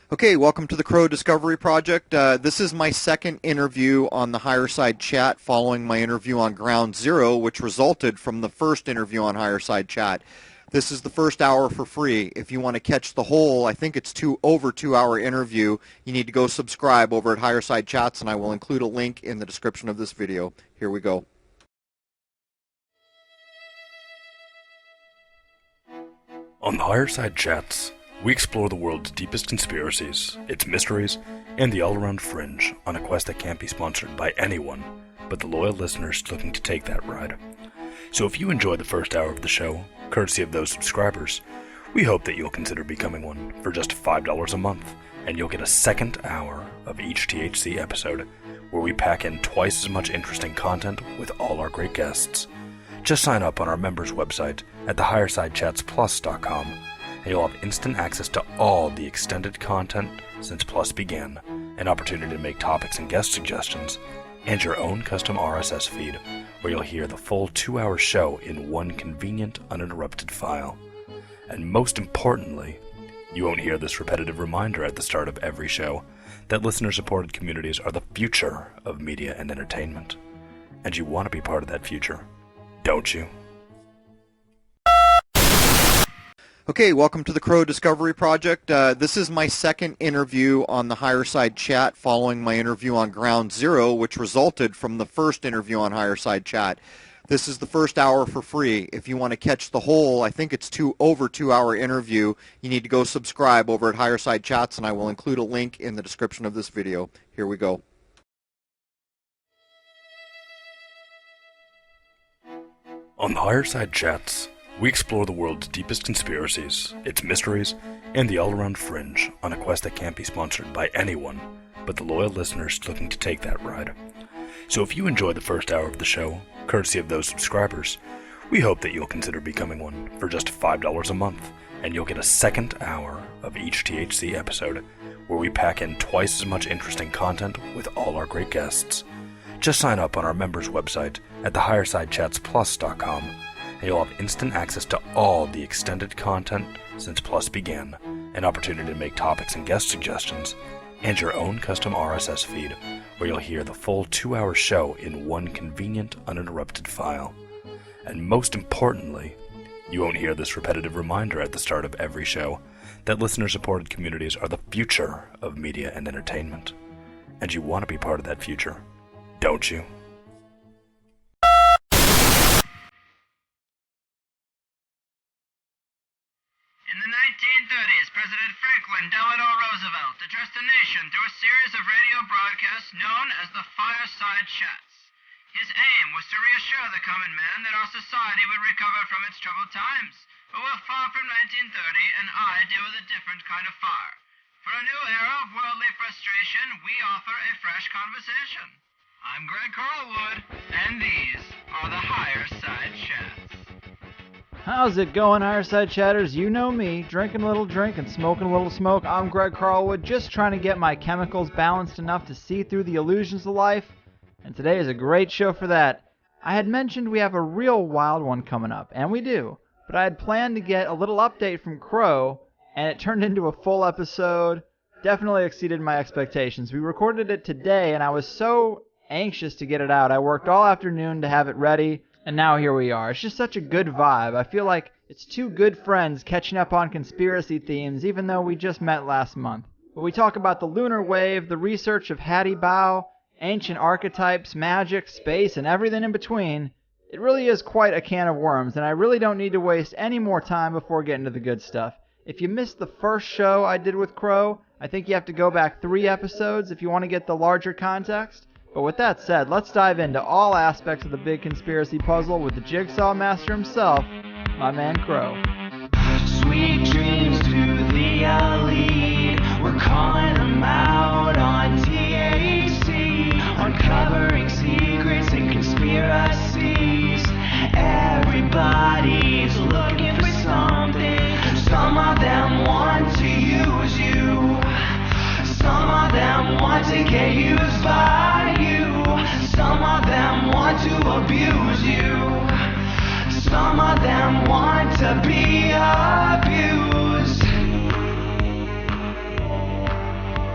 Okay, welcome to the Crow Discovery Project. This is my second interview on the Higher Side Chat following my interview on Ground Zero, which resulted from the first interview on Higher Side Chat. This is the first hour for free. If you want to catch the whole, I think it's over 2-hour interview, you need to go subscribe over at Higher Side Chats, and I will include a link in the description of this video. Here we go. On the Higher Side Chats, we explore the world's deepest conspiracies, its mysteries, and the all-around fringe on a quest that can't be sponsored by anyone but the loyal listeners looking to take that ride. So if you enjoy the first hour of the show, courtesy of those subscribers, we hope that you'll consider becoming one for just $5 a month, and you'll get a second hour of each THC episode, where we pack in twice as much interesting content with all our great guests. Just sign up on our members website at thehighersidechatsplus.com, and you'll have instant access to all the extended content since Plus began, an opportunity to make topics and guest suggestions, and your own custom RSS feed, where you'll hear the full 2-hour show in one convenient, uninterrupted file. And most importantly, you won't hear this repetitive reminder at the start of every show that listener-supported communities are the future of media and entertainment. And you want to be part of that future, don't you? Okay, welcome to the Crow Discovery Project. This is my second interview on the Higher Side Chat following my interview on Ground Zero, which resulted from the first interview on Higher Side Chat. This is the first hour for free. If you want to catch the whole, I think it's over 2-hour interview, you need to go subscribe over at Higher Side Chats, and I will include a link in the description of this video. Here we go. On the Higher Side Chats, we explore the world's deepest conspiracies, its mysteries, and the all-around fringe on a quest that can't be sponsored by anyone but the loyal listeners looking to take that ride. So if you enjoy the first hour of the show, courtesy of those subscribers, we hope that you'll consider becoming one for just $5 a month, and you'll get a second hour of each THC episode, where we pack in twice as much interesting content with all our great guests. Just sign up on our members website at thehighersidechatsplus.com, and you'll have instant access to all the extended content since Plus began, an opportunity to make topics and guest suggestions, and your own custom RSS feed, where you'll hear the full 2-hour show in one convenient, uninterrupted file. And most importantly, you won't hear this repetitive reminder at the start of every show that listener-supported communities are the future of media and entertainment. And you want to be part of that future, don't you? In the 1930s, President Franklin Delano Roosevelt addressed the nation through a series of radio broadcasts known as the Fireside Chats. His aim was to reassure the common man that our society would recover from its troubled times. But we're far from 1930, and I deal with a different kind of fire. For a new era of worldly frustration, we offer a fresh conversation. I'm Greg Carlwood, and these are the Higher Side Chats. How's it going, Higher Side Chatters? You know me, drinking a little drink and smoking a little smoke. I'm Greg Carlwood, just trying to get my chemicals balanced enough to see through the illusions of life, and today is a great show for that. I had mentioned we have a real wild one coming up, and we do, but I had planned to get a little update from Crow, and it turned into a full episode. Definitely exceeded my expectations. We recorded it today, and I was so anxious to get it out. I worked all afternoon to have it ready, and now here we are. It's just such a good vibe. I feel like it's two good friends catching up on conspiracy themes, even though we just met last month. But we talk about the lunar wave, the research of Hattie Bow, ancient archetypes, magic, space, and everything in between. It really is quite a can of worms, and I really don't need to waste any more time before getting to the good stuff. If you missed the first show I did with Crow, I think you have to go back 3 episodes if you want to get the larger context. But with that said, let's dive into all aspects of the big conspiracy puzzle with the jigsaw master himself, my man Crow. Sweet dreams to the elite. We're calling them out on THC, uncovering secrets and conspiracies. Everybody's looking for something. Some of them want to use you. Some of them want to get used by you. Some of them want to abuse you. Some of them want to be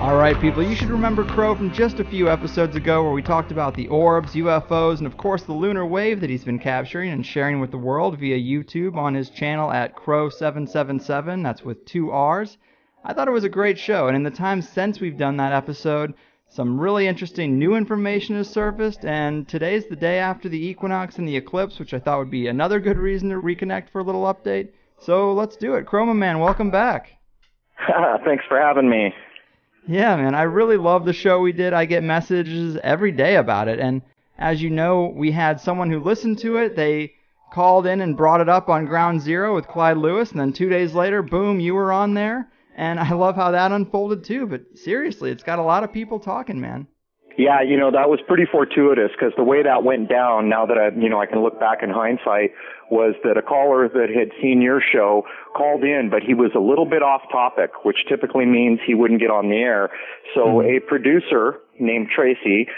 All right, people, you should remember Crow from just a few episodes ago where we talked about the orbs, UFOs, and of course the lunar wave that he's been capturing and sharing with the world via YouTube on his channel at Crrow777. That's with 2 R's. I thought it was a great show, and in the time since we've done that episode, some really interesting new information has surfaced, and today's the day after the equinox and the eclipse, which I thought would be another good reason to reconnect for a little update. So let's do it. Chroma Man, welcome back. Thanks for having me. Yeah, man, I really love the show we did. I get messages every day about it, and as you know, we had someone who listened to it. They called in and brought it up on Ground Zero with Clyde Lewis, and then 2 days later, boom, you were on there, and I love how that unfolded too. But seriously, it's got a lot of people talking, man. Yeah, that was pretty fortuitous because the way that went down, now that I can look back in hindsight, was that a caller that had seen your show called in, but he was a little bit off topic, which typically means he wouldn't get on the air. So a producer named Tracy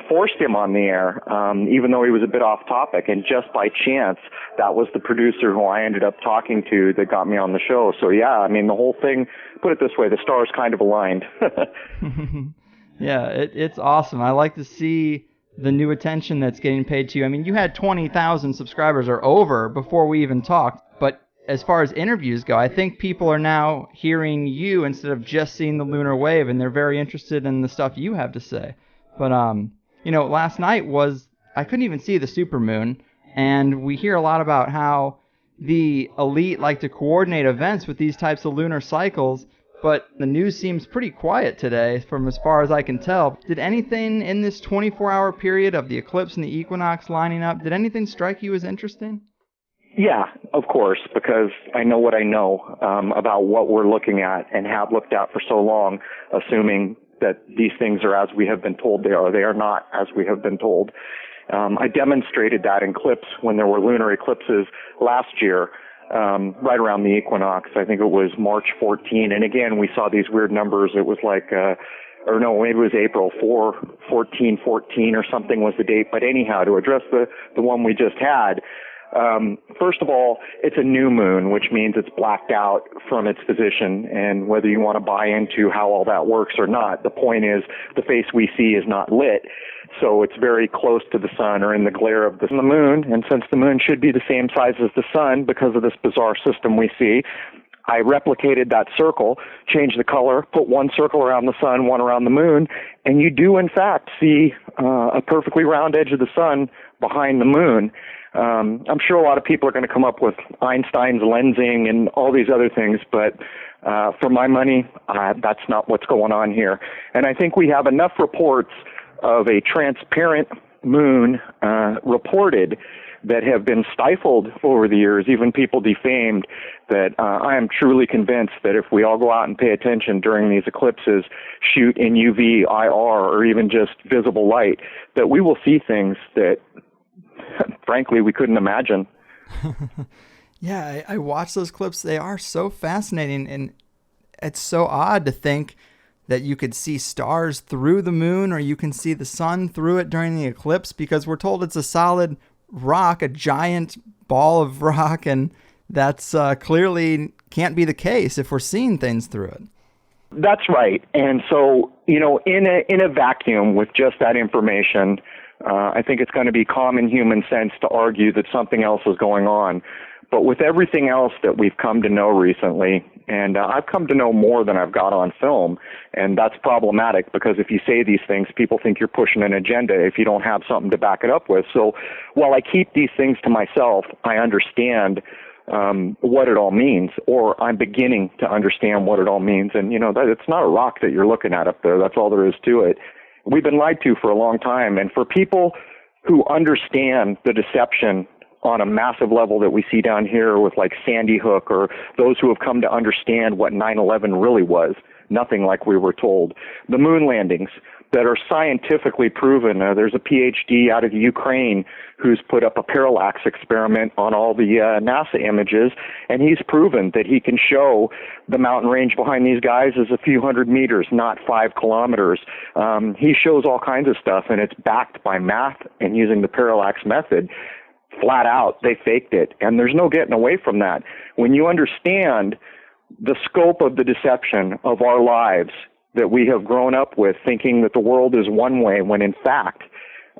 forced him on the air, even though he was a bit off topic. And just by chance, that was the producer who I ended up talking to that got me on the show. So yeah, the whole thing, put it this way, the stars kind of aligned. Yeah, it's awesome. I like to see the new attention that's getting paid to you. You had 20,000 subscribers or over before we even talked, but as far as interviews go, I think people are now hearing you instead of just seeing the lunar wave, and they're very interested in the stuff you have to say. But, last night I couldn't even see the supermoon, and we hear a lot about how the elite like to coordinate events with these types of lunar cycles, but the news seems pretty quiet today from as far as I can tell. Did anything in this 24-hour period of the eclipse and the equinox lining up, did anything strike you as interesting? Yeah, of course, because I know what I know about what we're looking at and have looked at for so long, assuming that these things are as we have been told they are. They are not as we have been told. I demonstrated that in clips when there were lunar eclipses last year. Right around the equinox. I think it was March 14. And again, we saw these weird numbers. It was like, maybe it was April 14 or something was the date. But anyhow, to address the one we just had, first of all, it's a new moon, which means it's blacked out from its position. And whether you want to buy into how all that works or not, the point is the face we see is not lit. So it's very close to the sun or in the glare of the moon. And since the moon should be the same size as the sun because of this bizarre system we see, I replicated that circle, changed the color, put one circle around the sun, one around the moon, and you do, in fact, see a perfectly round edge of the sun behind the moon. I'm sure a lot of people are going to come up with Einstein's lensing and all these other things, but for my money, that's not what's going on here. And I think we have enough reports of a transparent moon reported that have been stifled over the years, even people defamed, that I am truly convinced that if we all go out and pay attention during these eclipses, shoot in UV, IR, or even just visible light, that we will see things that, frankly, we couldn't imagine. Yeah, I watched those clips. They are so fascinating, and it's so odd to think that you could see stars through the moon or you can see the sun through it during the eclipse, because we're told it's a solid rock, a giant ball of rock, and that's clearly can't be the case if we're seeing things through it. That's right. And so, in a vacuum with just that information, I think it's going to be common human sense to argue that something else is going on. But with everything else that we've come to know recently, and I've come to know more than I've got on film, and that's problematic because if you say these things, people think you're pushing an agenda if you don't have something to back it up with. So while I keep these things to myself, I understand what it all means, or I'm beginning to understand what it all means. And, that it's not a rock that you're looking at up there. That's all there is to it. We've been lied to for a long time. And for people who understand the deception on a massive level that we see down here with like Sandy Hook, or those who have come to understand what 9/11 really was, nothing like we were told. The moon landings that are scientifically proven. There's a PhD out of Ukraine who's put up a parallax experiment on all the NASA images, and he's proven that he can show the mountain range behind these guys is a few hundred meters, not 5 kilometers. He shows all kinds of stuff, and it's backed by math and using the parallax method. Flat out, they faked it, and there's no getting away from that. When you understand the scope of the deception of our lives that we have grown up with, thinking that the world is one way, when in fact,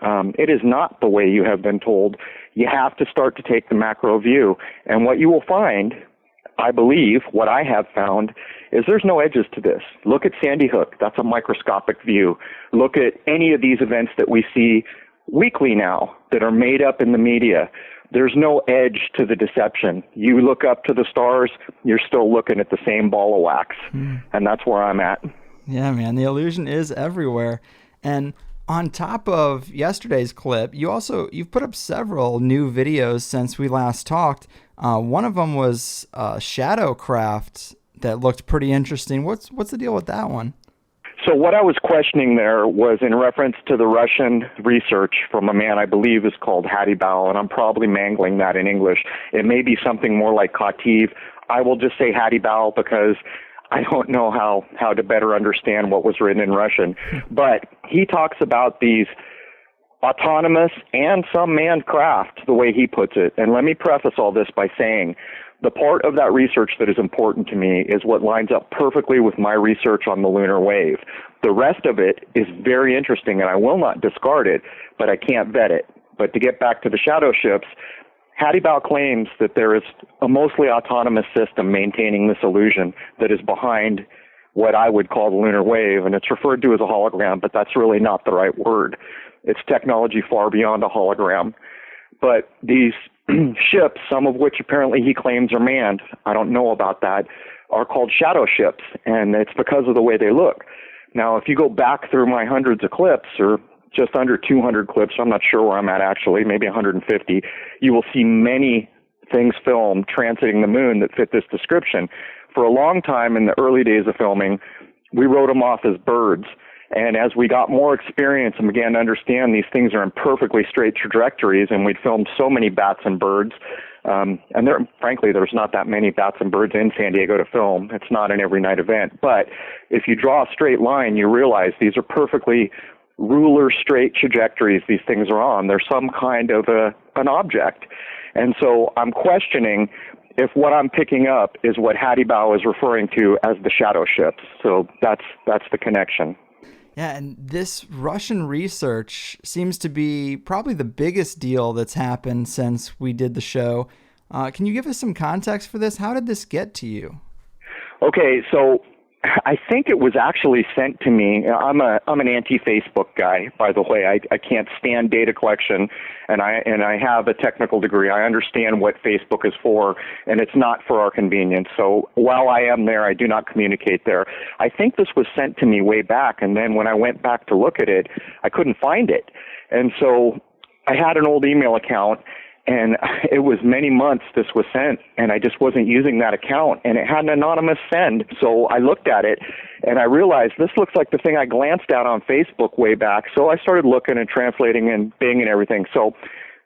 it is not the way you have been told. You have to start to take the macro view. And what you will find, I believe, what I have found, is there's no edges to this. Look at Sandy Hook. That's a microscopic view. Look at any of these events that we see weekly now that are made up in the media. There's no edge to the deception. You look up to the stars, you're still looking at the same ball of wax. And that's where I'm at. Yeah, man, the illusion is everywhere. And on top of yesterday's clip, you've put up several new videos since we last talked. One of them was Shadowcraft that looked pretty interesting. What's the deal with that one? So what I was questioning there was in reference to the Russian research from a man I believe is called Hadibal, and I'm probably mangling that in English. It may be something more like Kativ. I will just say Hadibal because I don't know how to better understand what was written in Russian. But he talks about these autonomous and some manned craft, the way he puts it. And let me preface all this by saying the part of that research that is important to me is what lines up perfectly with my research on the lunar wave. The rest of it is very interesting, and I will not discard it, but I can't vet it. But to get back to the shadow ships, Hadibal claims that there is a mostly autonomous system maintaining this illusion that is behind what I would call the lunar wave, and it's referred to as a hologram, but that's really not the right word. It's technology far beyond a hologram. But these ships, some of which apparently he claims are manned, I don't know about that, are called shadow ships, and it's because of the way they look. Now, if you go back through my hundreds of clips, or just under 200 clips, I'm not sure where I'm at actually, maybe 150, you will see many things filmed transiting the moon that fit this description. For a long time in the early days of filming, we wrote them off as birds. And as we got more experience and began to understand these things are in perfectly straight trajectories, and we'd filmed so many bats and birds, and frankly, there's not that many bats and birds in San Diego to film. It's not an every night event. But if you draw a straight line, you realize these are perfectly ruler straight trajectories these things are on. They're some kind of an object. And so I'm questioning if what I'm picking up is what Hadibal is referring to as the shadow ships. So that's the connection. Yeah, and this Russian research seems to be probably the biggest deal that's happened since we did the show. Can you give us some context for this? How did this get to you? Okay, so I think it was actually sent to me. I'm an anti-Facebook guy, by the way. I can't stand data collection, and I have a technical degree. I understand what Facebook is for, and it's not for our convenience. So while I am there, I do not communicate there. I think this was sent to me way back, and then when I went back to look at it, I couldn't find it. And so I had an old email account, and it was many months this was sent, and I just wasn't using that account, and it had an anonymous send. So I looked at it, and I realized this looks like the thing I glanced at on Facebook way back. So I started looking and translating and Bing and everything. So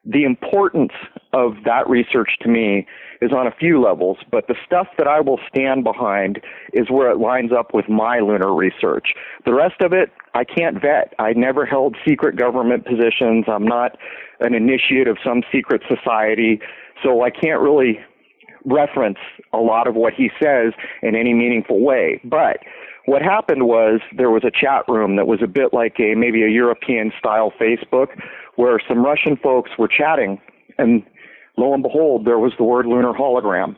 the importance of that research to me is on a few levels, but the stuff that I will stand behind is where it lines up with my lunar research. The rest of it, I can't vet. I never held secret government positions. I'm not an initiate of some secret society, so I can't really reference a lot of what he says in any meaningful way. But what happened was there was a chat room that was a bit like maybe a European-style Facebook where some Russian folks were chatting, and lo and behold, there was the word lunar hologram.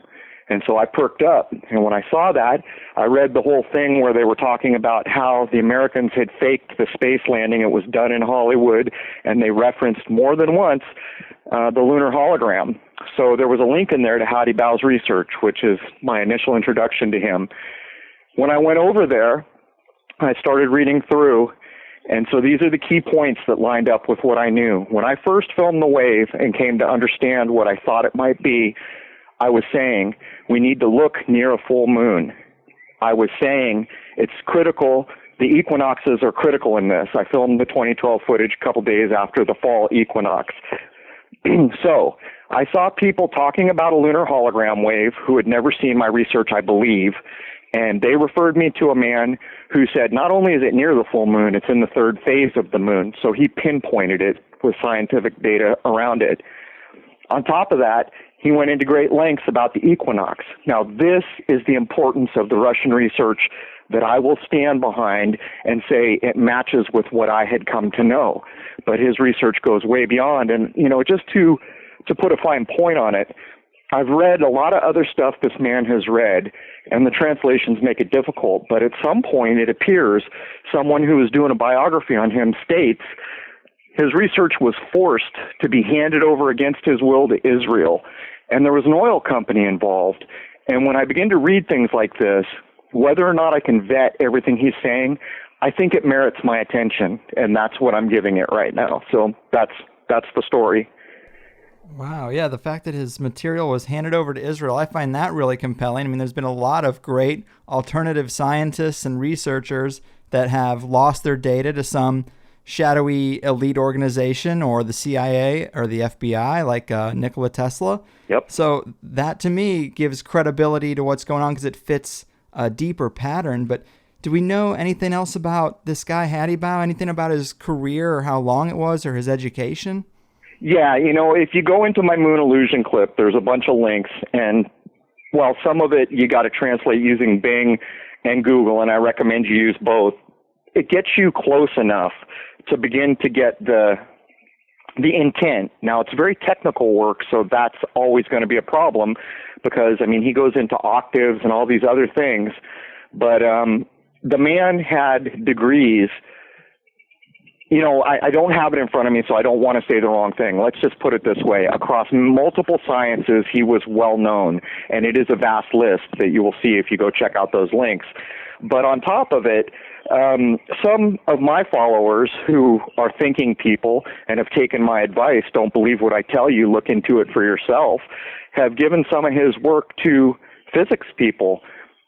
And so I perked up, and when I saw that, I read the whole thing where they were talking about how the Americans had faked the space landing. It was done in Hollywood, and they referenced more than once the lunar hologram. So there was a link in there to Hadibal's research, which is my initial introduction to him. When I went over there, I started reading through, and so these are the key points that lined up with what I knew. When I first filmed the wave and came to understand what I thought it might be, I was saying we need to look near a full moon. I was saying it's critical. The equinoxes are critical in this. I filmed the 2012 footage a couple days after the fall equinox. So I saw people talking about a lunar hologram wave who had never seen my research, I believe, and they referred me to a man who said not only is it near the full moon, it's in the third phase of the moon. So he pinpointed it with scientific data around it. On top of that, he went into great lengths about the equinox. Now, this is the importance of the Russian research that I will stand behind and say it matches with what I had come to know. But his research goes way beyond. And, just to put a fine point on it, I've read a lot of other stuff this man has read, and the translations make it difficult. But at some point, it appears someone who is doing a biography on him states his research was forced to be handed over against his will to Israel. And there was an oil company involved. And when I begin to read things like this, whether or not I can vet everything he's saying, I think it merits my attention. And that's what I'm giving it right now. So that's the story. Wow, yeah, the fact that his material was handed over to Israel, I find that really compelling. I mean, there's been a lot of great alternative scientists and researchers that have lost their data to some shadowy elite organization or the CIA or the FBI, like Nikola Tesla. Yep. So that, to me, gives credibility to what's going on because it fits a deeper pattern. But do we know anything else about this guy, Hattie Bow? Anything about his career or how long it was or his education? Yeah, if you go into my moon illusion clip, there's a bunch of links, and well, some of it you got to translate using Bing and Google, and I recommend you use both. It gets you close enough to begin to get the intent. Now, it's very technical work, so that's always going to be a problem because, he goes into octaves and all these other things, but the man had degrees. I don't have it in front of me, so I don't want to say the wrong thing. Let's just put it this way. Across multiple sciences, he was well known, and it is a vast list that you will see if you go check out those links. But on top of it, some of my followers who are thinking people and have taken my advice, don't believe what I tell you, look into it for yourself, have given some of his work to physics people.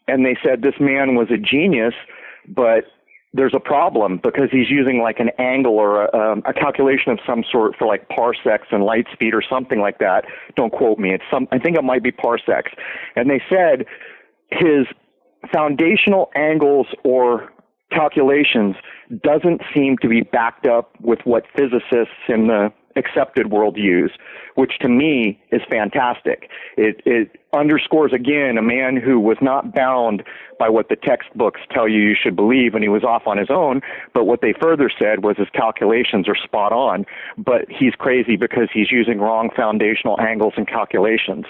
And they said this man was a genius, but there's a problem because he's using like an angle or a calculation of some sort for like parsecs and light speed or something like that. Don't quote me. I think it might be parsecs. And they said his foundational angles or calculations doesn't seem to be backed up with what physicists in the accepted world use, which to me is fantastic. It underscores again a man who was not bound by what the textbooks tell you should believe, and he was off on his own, but what they further said was his calculations are spot on, but he's crazy because he's using wrong foundational angles and calculations.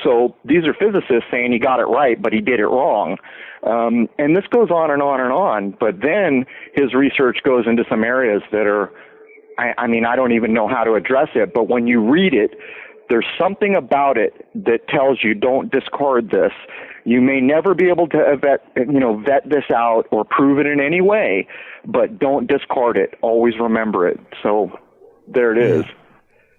So these are physicists saying he got it right, but he did it wrong. And this goes on and on and on, but then his research goes into some areas that are, I don't even know how to address it, but when you read it, there's something about it that tells you don't discard this. You may never be able to vet this out or prove it in any way, but don't discard it. Always remember it. So there it is.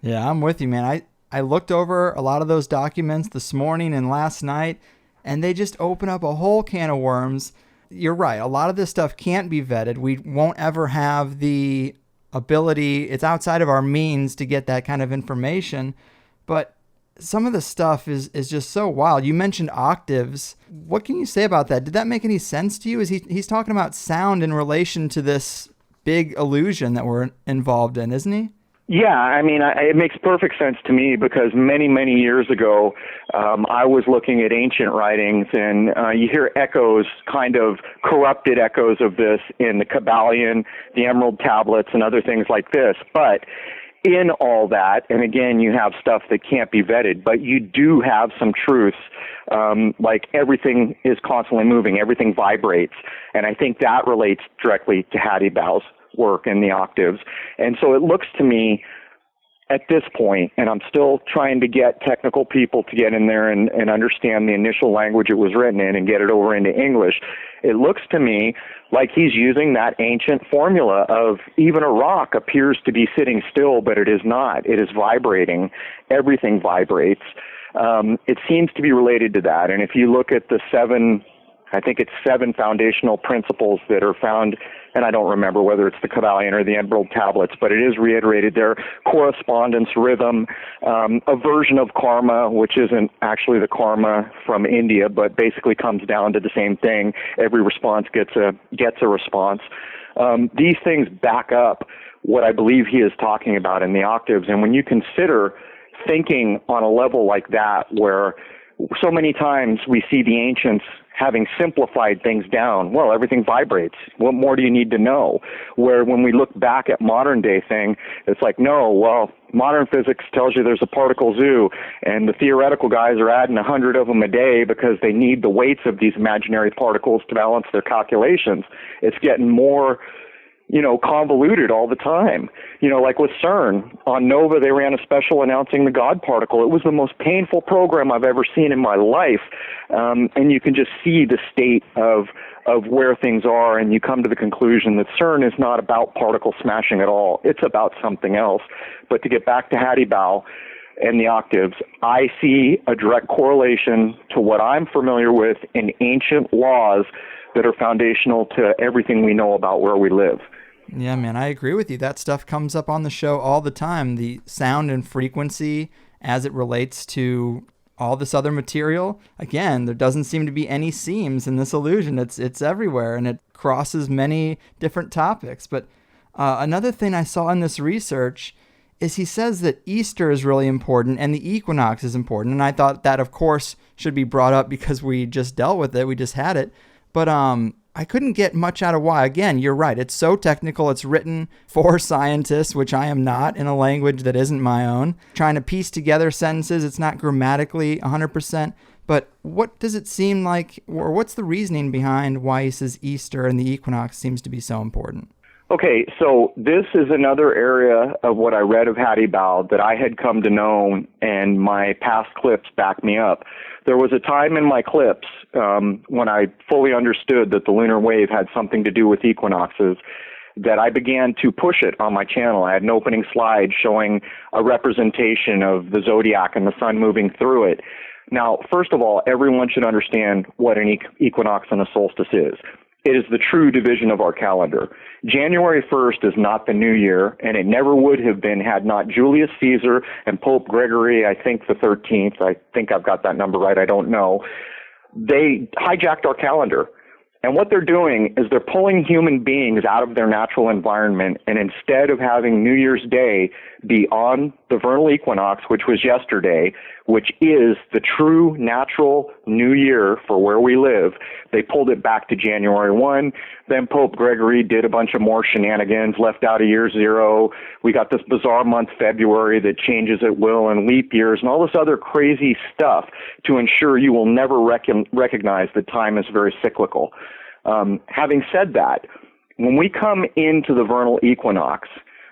Yeah, I'm with you, man. I looked over a lot of those documents this morning and last night, and they just open up a whole can of worms. You're right. A lot of this stuff can't be vetted. We won't ever have the ability. It's outside of our means to get that kind of information. But some of the stuff is just so wild. You mentioned octaves. What can you say about that? Did that make any sense to you? He's talking about sound in relation to this big illusion that we're involved in, isn't he? Yeah, it makes perfect sense to me because many, many years ago, I was looking at ancient writings, and you hear echoes, kind of corrupted echoes of this in the Kabbalion, the Emerald Tablets, and other things like this. But in all that, and again, you have stuff that can't be vetted, but you do have some truths, like everything is constantly moving, everything vibrates, and I think that relates directly to Hattie Bow's work in the octaves. And so it looks to me at this point, and I'm still trying to get technical people to get in there and understand the initial language it was written in and get it over into English, it looks to me like he's using that ancient formula of even a rock appears to be sitting still, but it is not. It is vibrating. Everything vibrates. It seems to be related to that. And if you look at the seven foundational principles that are found, and I don't remember whether it's the Kabbalion or the Emerald Tablets, but it is reiterated there: correspondence, rhythm, a version of karma, which isn't actually the karma from India, but basically comes down to the same thing. Every response gets a response. These things back up what I believe he is talking about in the octaves. And when you consider thinking on a level like that, where so many times we see the ancients having simplified things down, well, everything vibrates. What more do you need to know? Where when we look back at modern day thing, it's like, no, well, modern physics tells you there's a particle zoo, and the theoretical guys are adding 100 of them a day because they need the weights of these imaginary particles to balance their calculations. It's getting more, convoluted all the time. Like with CERN, on NOVA, they ran a special announcing the God particle. It was the most painful program I've ever seen in my life. And you can just see the state of where things are, and you come to the conclusion that CERN is not about particle smashing at all. It's about something else. But to get back to Hattie Bow and the octaves, I see a direct correlation to what I'm familiar with in ancient laws that are foundational to everything we know about where we live. Yeah, man, I agree with you. That stuff comes up on the show all the time. The sound and frequency as it relates to all this other material. Again, there doesn't seem to be any seams in this illusion. It's everywhere, and it crosses many different topics. But another thing I saw in this research is he says that Easter is really important and the equinox is important. And I thought that, of course, should be brought up because we just dealt with it. We just had it. But I couldn't get much out of why. Again, you're right. It's so technical. It's written for scientists, which I am not, in a language that isn't my own. Trying to piece together sentences. It's not grammatically 100%. But what does it seem like, or what's the reasoning behind why he says Easter and the equinox seems to be so important? Okay, so this is another area of what I read of Hattie Bow that I had come to know, and my past clips back me up. There was a time in my clips when I fully understood that the lunar wave had something to do with equinoxes that I began to push it on my channel. I had an opening slide showing a representation of the zodiac and the sun moving through it. Now, first of all, everyone should understand what an equinox and a solstice is. It is the true division of our calendar. January 1st is not the new year, and it never would have been had not Julius Caesar and Pope Gregory, I think the 13th, I think I've got that number right, I don't know. They hijacked our calendar. And what they're doing is they're pulling human beings out of their natural environment, and instead of having New Year's Day be on the vernal equinox, which was yesterday, which is the true natural new year for where we live, they pulled it back to January 1. Then Pope Gregory did a bunch of more shenanigans, left out a year zero. We got this bizarre month, February, that changes at will, and leap years, and all this other crazy stuff to ensure you will never recognize that time is very cyclical. Having said that, when we come into the vernal equinox,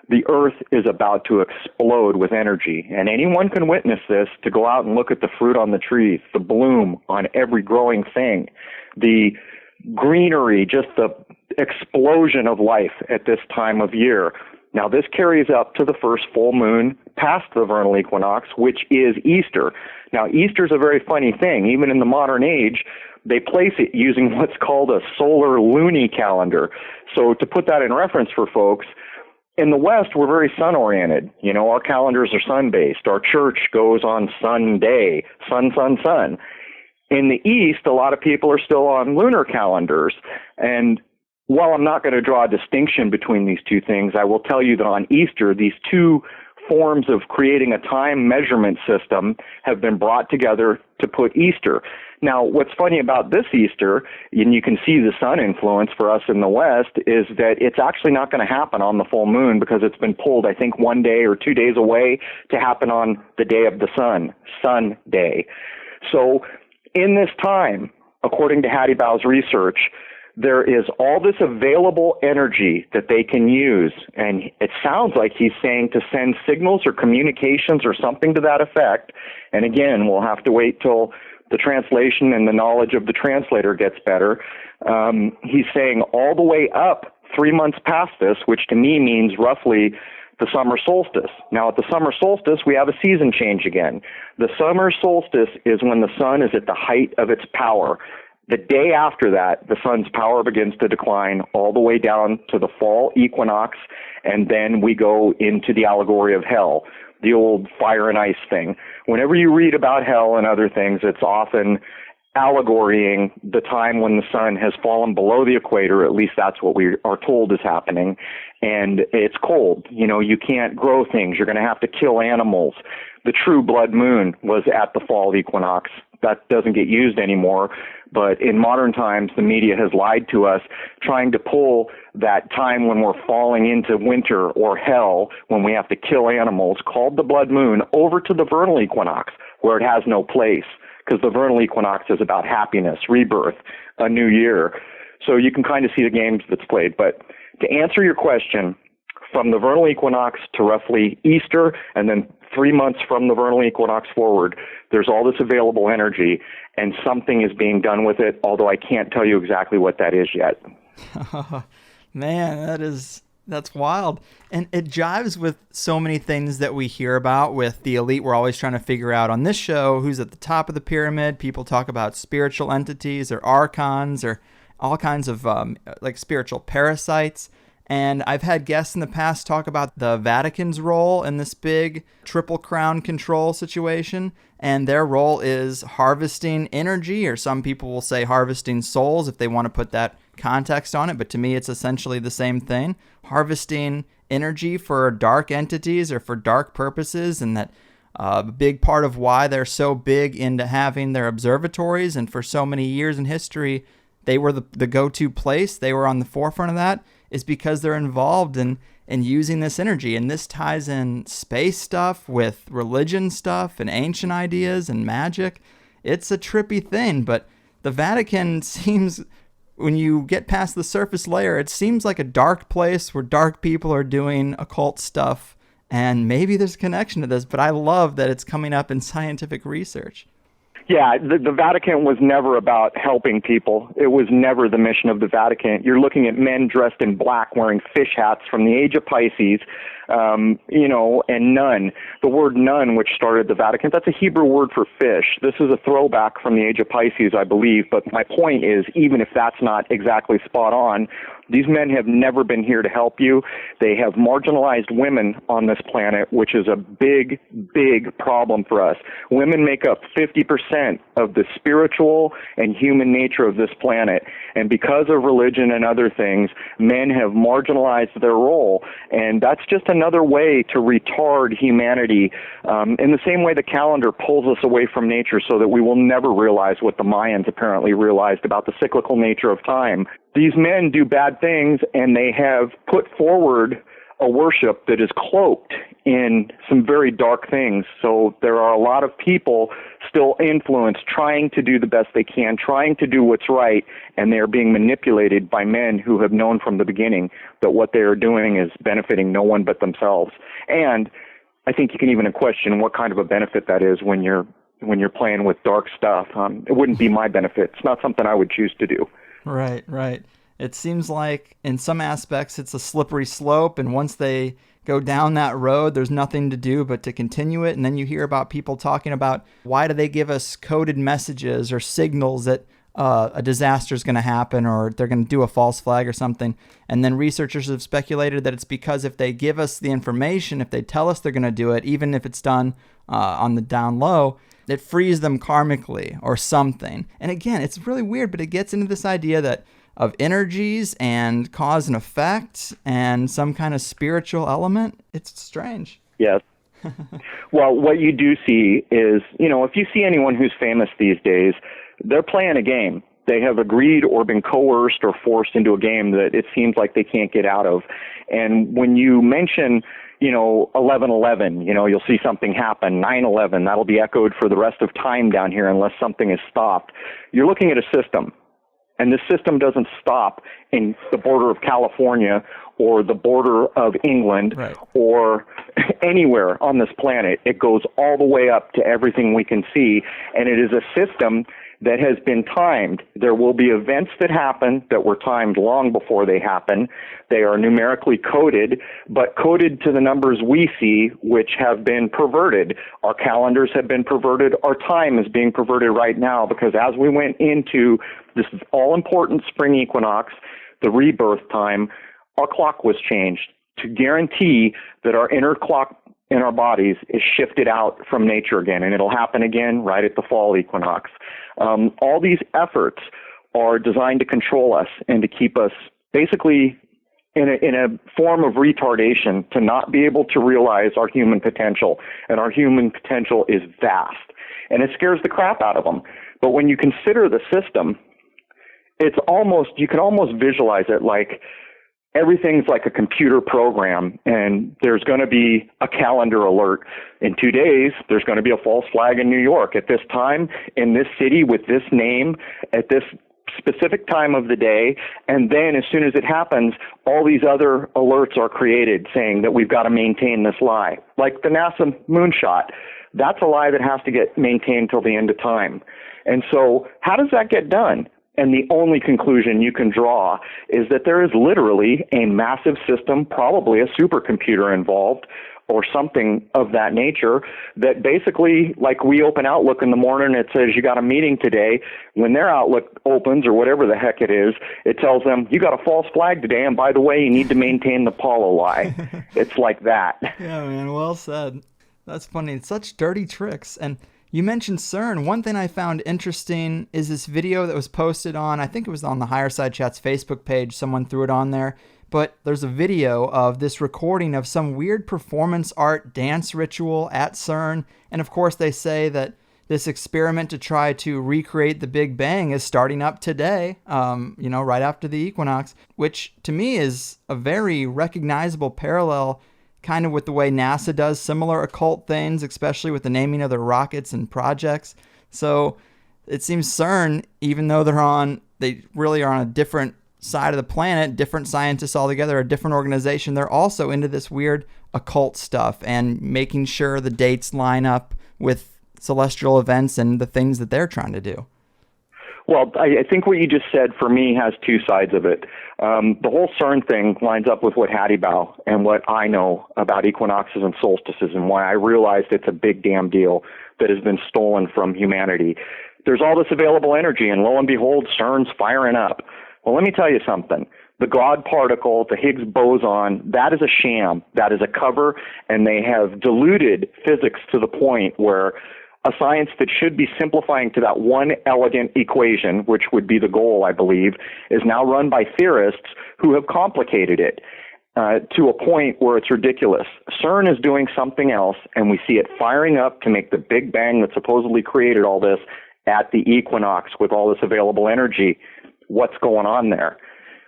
the earth is about to explode with energy, and anyone can witness this to go out and look at the fruit on the trees, the bloom on every growing thing, the greenery, just the explosion of life at this time of year. Now, this carries up to the first full moon past the vernal equinox, which is Easter. Now, Easter is a very funny thing. Even in the modern age, they place it using what's called a solar luni calendar. So to put that in reference for folks, in the West, we're very sun-oriented. You know, our calendars are sun-based. Our church goes on Sunday, sun, sun, sun. In the East, a lot of people are still on lunar calendars. And while I'm not going to draw a distinction between these two things, I will tell you that on Easter, these two forms of creating a time measurement system have been brought together to put Easter. Now, what's funny about this Easter, and you can see the sun influence for us in the West, is that it's actually not going to happen on the full moon because it's been pulled, I think, 1 day or 2 days away to happen on the day of the sun, Sun Day. So in this time, according to Hattie Bow's research, there is all this available energy that they can use, and it sounds like he's saying to send signals or communications or something to that effect. And again, we'll have to wait till the translation and the knowledge of the translator gets better. He's saying all the way up 3 months past this, which to me means roughly the summer solstice. Now, at the summer solstice, we have a season change again. The summer solstice is when the sun is at the height of its power. The day after that, the sun's power begins to decline all the way down to the fall equinox, and then we go into the allegory of hell, the old fire and ice thing. Whenever you read about hell and other things, it's often allegorying the time when the sun has fallen below the equator. At least that's what we are told is happening. And it's cold. You know, you can't grow things. You're going to have to kill animals. The true blood moon was at the fall equinox that doesn't get used anymore. But in modern times, the media has lied to us, trying to pull that time when we're falling into winter or hell, when we have to kill animals, called the blood moon, over to the vernal equinox, where it has no place, because the vernal equinox is about happiness, rebirth, a new year. So you can kind of see the games that's played. But to answer your question, from the vernal equinox to roughly Easter, and then 3 months from the vernal equinox forward, there's all this available energy, and something is being done with it, although I can't tell you exactly what that is yet. Man, that's wild. And it jives with so many things that we hear about with the elite. We're always trying to figure out on this show who's at the top of the pyramid. People talk about spiritual entities or archons or all kinds of like spiritual parasites. And I've had guests in the past talk about the Vatican's role in this big Triple Crown control situation. And their role is harvesting energy, or some people will say harvesting souls if they want to put that context on it. But to me, it's essentially the same thing. Harvesting energy for dark entities or for dark purposes. And that a big part of why they're so big into having their observatories. And for so many years in history, they were the go-to place. They were on the forefront of that, is because they're involved in using this energy. And this ties in space stuff with religion stuff and ancient ideas and magic. It's a trippy thing, but the Vatican seems, when you get past the surface layer, it seems like a dark place where dark people are doing occult stuff. And maybe there's a connection to this, but I love that it's coming up in scientific research. Yeah, the Vatican was never about helping people. It was never the mission of the Vatican. You're looking at men dressed in black wearing fish hats from the age of Pisces, and nun. The word nun, which started the Vatican, that's a Hebrew word for fish. This is a throwback from the age of Pisces, I believe. But my point is, even if that's not exactly spot on, these men have never been here to help you. They have marginalized women on this planet, which is a big, big problem for us. Women make up 50% of the spiritual and human nature of this planet. And because of religion and other things, men have marginalized their role. And that's just another way to retard humanity, in the same way the calendar pulls us away from nature so that we will never realize what the Mayans apparently realized about the cyclical nature of time. These men do bad things, and they have put forward a worship that is cloaked in some very dark things. So there are a lot of people still influenced, trying to do the best they can, trying to do what's right, and they are being manipulated by men who have known from the beginning that what they are doing is benefiting no one but themselves. And I think you can even question what kind of a benefit that is when you're playing with dark stuff. It wouldn't be my benefit. It's not something I would choose to do. Right. It seems like in some aspects it's a slippery slope, and once they go down that road, there's nothing to do but to continue it. And then you hear about people talking about, why do they give us coded messages or signals that a disaster is going to happen, or they're going to do a false flag or something. And then researchers have speculated that it's because if they give us the information, if they tell us they're going to do it, even if it's done on the down low, it frees them karmically or something. And again, it's really weird, but it gets into this idea that of energies and cause and effect and some kind of spiritual element. It's strange. Yes. Well, what you do see is, if you see anyone who's famous these days, they're playing a game. They have agreed or been coerced or forced into a game that it seems like they can't get out of. And when you mention 11/11, you'll see something happen. 9/11, that'll be echoed for the rest of time down here unless something is stopped. You're looking at a system, and this system doesn't stop in the border of California or the border of England, right, or anywhere on this planet. It goes all the way up to everything we can see, and it is a system that has been timed. There will be events that happen that were timed long before they happen. They are numerically coded, but coded to the numbers we see, which have been perverted. Our calendars have been perverted. Our time is being perverted right now, because as we went into this all-important spring equinox, the rebirth time, our clock was changed to guarantee that our inner clock in our bodies is shifted out from nature again, and it'll happen again right at the fall equinox. All these efforts are designed to control us and to keep us basically in a form of retardation to not be able to realize our human potential. And our human potential is vast. And it scares the crap out of them. But when you consider the system, you can almost visualize it like everything's like a computer program, and there's going to be a calendar alert. In 2 days, there's going to be a false flag in New York at this time, in this city, with this name, at this specific time of the day. And then as soon as it happens, all these other alerts are created saying that we've got to maintain this lie. Like the NASA moonshot. That's a lie that has to get maintained till the end of time. And so how does that get done? And the only conclusion you can draw is that there is literally a massive system, probably a supercomputer involved, or something of that nature, that basically, like we open Outlook in the morning, it says you got a meeting today. When their Outlook opens, or whatever the heck it is, it tells them you got a false flag today, and by the way, you need to maintain the Paulo lie. It's like that. Yeah, man, well said. That's funny. It's such dirty tricks. And you mentioned CERN. One thing I found interesting is this video that was posted on, I think it was on the Higher Side Chat's Facebook page. Someone threw it on there. But there's a video of this recording of some weird performance art dance ritual at CERN. And of course, they say that this experiment to try to recreate the Big Bang is starting up today, right after the equinox, which to me is a very recognizable parallel kind of with the way NASA does similar occult things, especially with the naming of their rockets and projects. So it seems CERN, even though they really are on a different side of the planet, different scientists altogether, a different organization, they're also into this weird occult stuff and making sure the dates line up with celestial events and the things that they're trying to do. Well, I think what you just said for me has two sides of it. The whole CERN thing lines up with what Hattie Bow and what I know about equinoxes and solstices, and why I realized it's a big damn deal that has been stolen from humanity. There's all this available energy, and lo and behold, CERN's firing up. Well, let me tell you something. The God particle, the Higgs boson, that is a sham. That is a cover, and they have diluted physics to the point where a science that should be simplifying to that one elegant equation, which would be the goal, I believe, is now run by theorists who have complicated it to a point where it's ridiculous. CERN is doing something else, and we see it firing up to make the Big Bang that supposedly created all this at the equinox with all this available energy. What's going on there?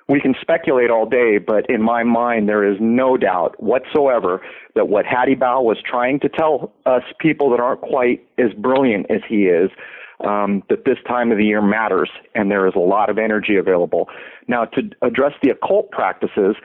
We can speculate all day, but in my mind, there is no doubt whatsoever that what Hattie Bow was trying to tell us people that aren't quite as brilliant as he is, that this time of the year matters, and there is a lot of energy available. Now, to address the occult practices,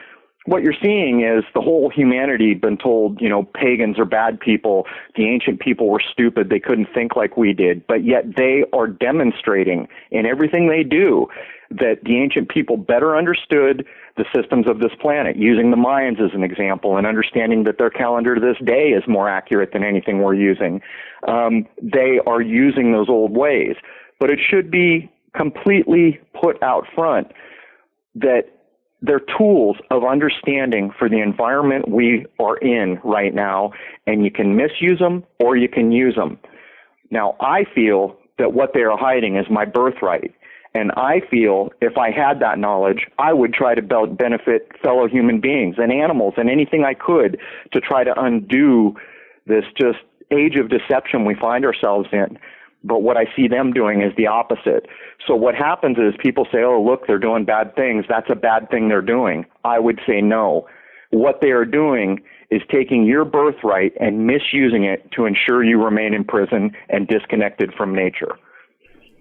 what you're seeing is the whole humanity been told, pagans are bad people, the ancient people were stupid, they couldn't think like we did, but yet they are demonstrating in everything they do that the ancient people better understood the systems of this planet, using the Mayans as an example and understanding that their calendar to this day is more accurate than anything we're using. They are using those old ways, but it should be completely put out front that they're tools of understanding for the environment we are in right now, and you can misuse them or you can use them. Now, I feel that what they are hiding is my birthright, and I feel if I had that knowledge, I would try to benefit fellow human beings and animals and anything I could to try to undo this just age of deception we find ourselves in. But what I see them doing is the opposite. So what happens is people say, oh, look, they're doing bad things. That's a bad thing they're doing. I would say no. What they are doing is taking your birthright and misusing it to ensure you remain in prison and disconnected from nature.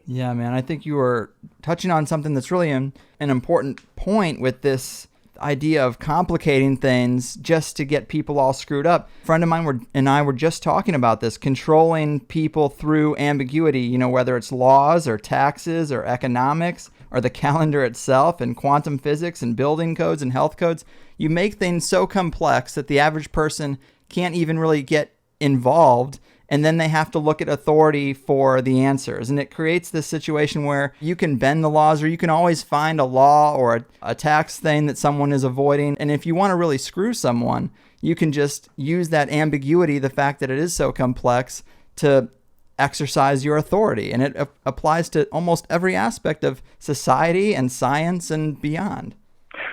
Yeah, man, I think you were touching on something that's really an important point with this idea of complicating things just to get people all screwed up. A friend of mine and I were just talking about this, controlling people through ambiguity, whether it's laws or taxes or economics or the calendar itself and quantum physics and building codes and health codes. You make things so complex that the average person can't even really get involved, and then they have to look at authority for the answers. And it creates this situation where you can bend the laws, or you can always find a law or a tax thing that someone is avoiding. And if you want to really screw someone, you can just use that ambiguity, the fact that it is so complex, to exercise your authority. And it applies to almost every aspect of society and science and beyond.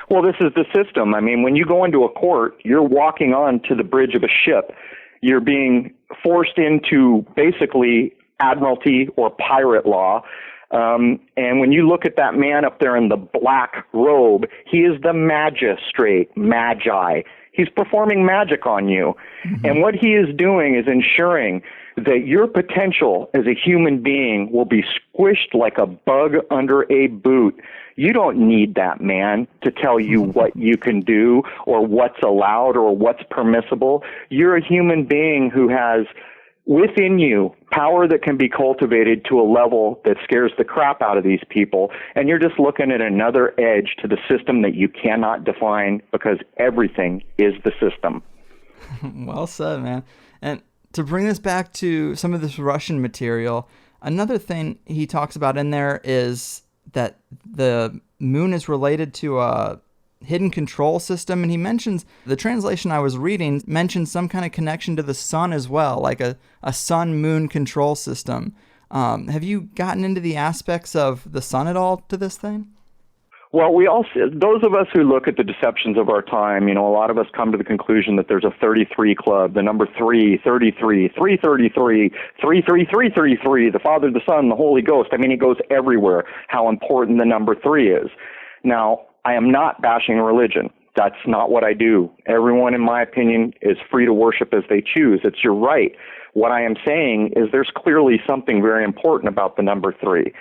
Well, this is the system. I mean, when you go into a court, you're walking on to the bridge of a ship. You're being forced into basically admiralty or pirate law. And when you look at that man up there in the black robe, he is the magistrate, magi. He's performing magic on you. Mm-hmm. And what he is doing is ensuring that your potential as a human being will be squished like a bug under a boot. You don't need that man to tell you what you can do or what's allowed or what's permissible. You're a human being who has within you power that can be cultivated to a level that scares the crap out of these people, and you're just looking at another edge to the system that you cannot define, because everything is the system. Well said, man. And to bring this back to some of this Russian material, another thing he talks about in there is that the moon is related to a hidden control system, and he mentions, the translation I was reading mentions some kind of connection to the sun as well, like a sun-moon control system. Have you gotten into the aspects of the sun at all to this thing? Well, those of us who look at the deceptions of our time, a lot of us come to the conclusion that there's a 33 club, the number 3, 33, 333, 33333, the Father, the Son, the Holy Ghost. I mean, it goes everywhere, how important the number 3 is. Now, I am not bashing religion. That's not what I do. Everyone, in my opinion, is free to worship as they choose. It's your right. What I am saying is there's clearly something very important about the number 3.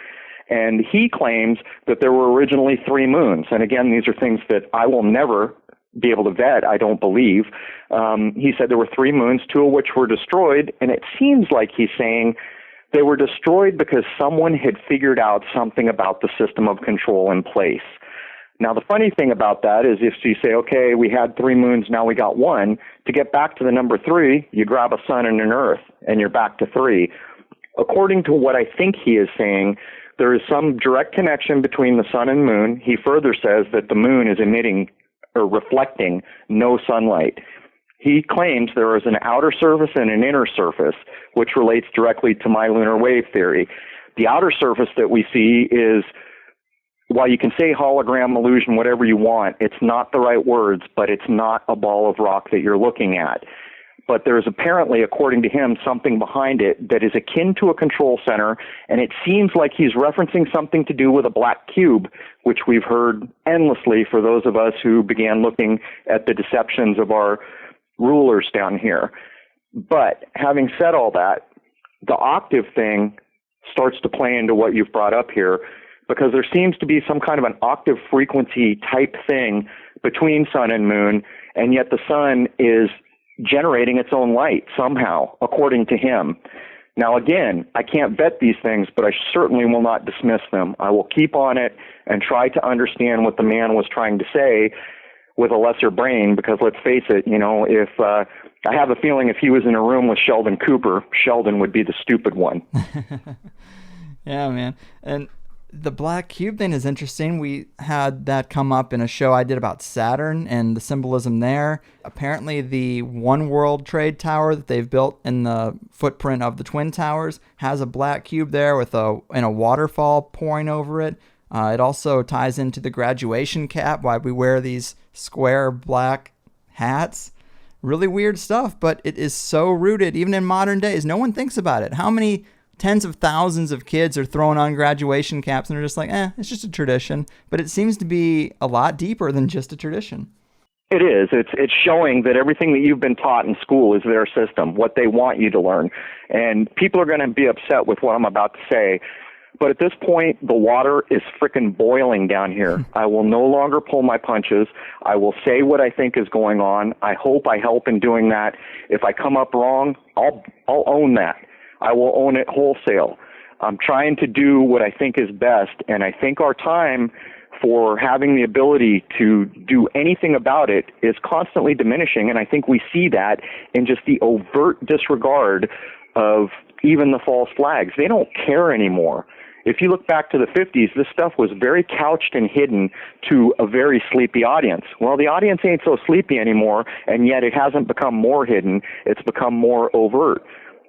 And he claims that there were originally 3 moons. And again, these are things that I will never be able to vet, I don't believe. He said there were 3 moons, 2 of which were destroyed. And it seems like he's saying they were destroyed because someone had figured out something about the system of control in place. Now, the funny thing about that is if you say, okay, we had 3 moons, now we got 1, to get back to the number 3, you grab a sun and an earth, and you're back to 3. According to what I think he is saying, there is some direct connection between the sun and moon. He further says that the moon is emitting or reflecting no sunlight. He claims there is an outer surface and an inner surface, which relates directly to my lunar wave theory. The outer surface that we see is, while you can say hologram, illusion, whatever you want, it's not the right words, but it's not a ball of rock that you're looking at. But there's apparently, according to him, something behind it that is akin to a control center, and it seems like he's referencing something to do with a black cube, which we've heard endlessly for those of us who began looking at the deceptions of our rulers down here. But having said all that, the octave thing starts to play into what you've brought up here, because there seems to be some kind of an octave frequency type thing between sun and moon, and yet the sun is generating its own light somehow, according to him. Now, again, I can't vet these things, but I certainly will not dismiss them. I will keep on it and try to understand what the man was trying to say with a lesser brain, because let's face it, if I have a feeling if he was in a room with Sheldon Cooper, Sheldon would be the stupid one. Yeah, man. And the black cube thing is interesting. We had that come up in a show I did about Saturn and the symbolism there. Apparently the One World Trade Tower that they've built in the footprint of the Twin Towers has a black cube there with a waterfall pouring over it. It also ties into the graduation cap, why we wear these square black hats. Really weird stuff, but it is so rooted, even in modern days. No one thinks about it. How many tens of thousands of kids are throwing on graduation caps and are just like, it's just a tradition. But it seems to be a lot deeper than just a tradition. It is. It's showing that everything that you've been taught in school is their system, what they want you to learn. And people are going to be upset with what I'm about to say. But at this point, the water is frickin' boiling down here. I will no longer pull my punches. I will say what I think is going on. I hope I help in doing that. If I come up wrong, I'll own that. I will own it wholesale. I'm trying to do what I think is best, and I think our time for having the ability to do anything about it is constantly diminishing, and I think we see that in just the overt disregard of even the false flags. They don't care anymore. If you look back to the 50s, this stuff was very couched and hidden to a very sleepy audience. Well, the audience ain't so sleepy anymore, and yet it hasn't become more hidden. It's become more overt.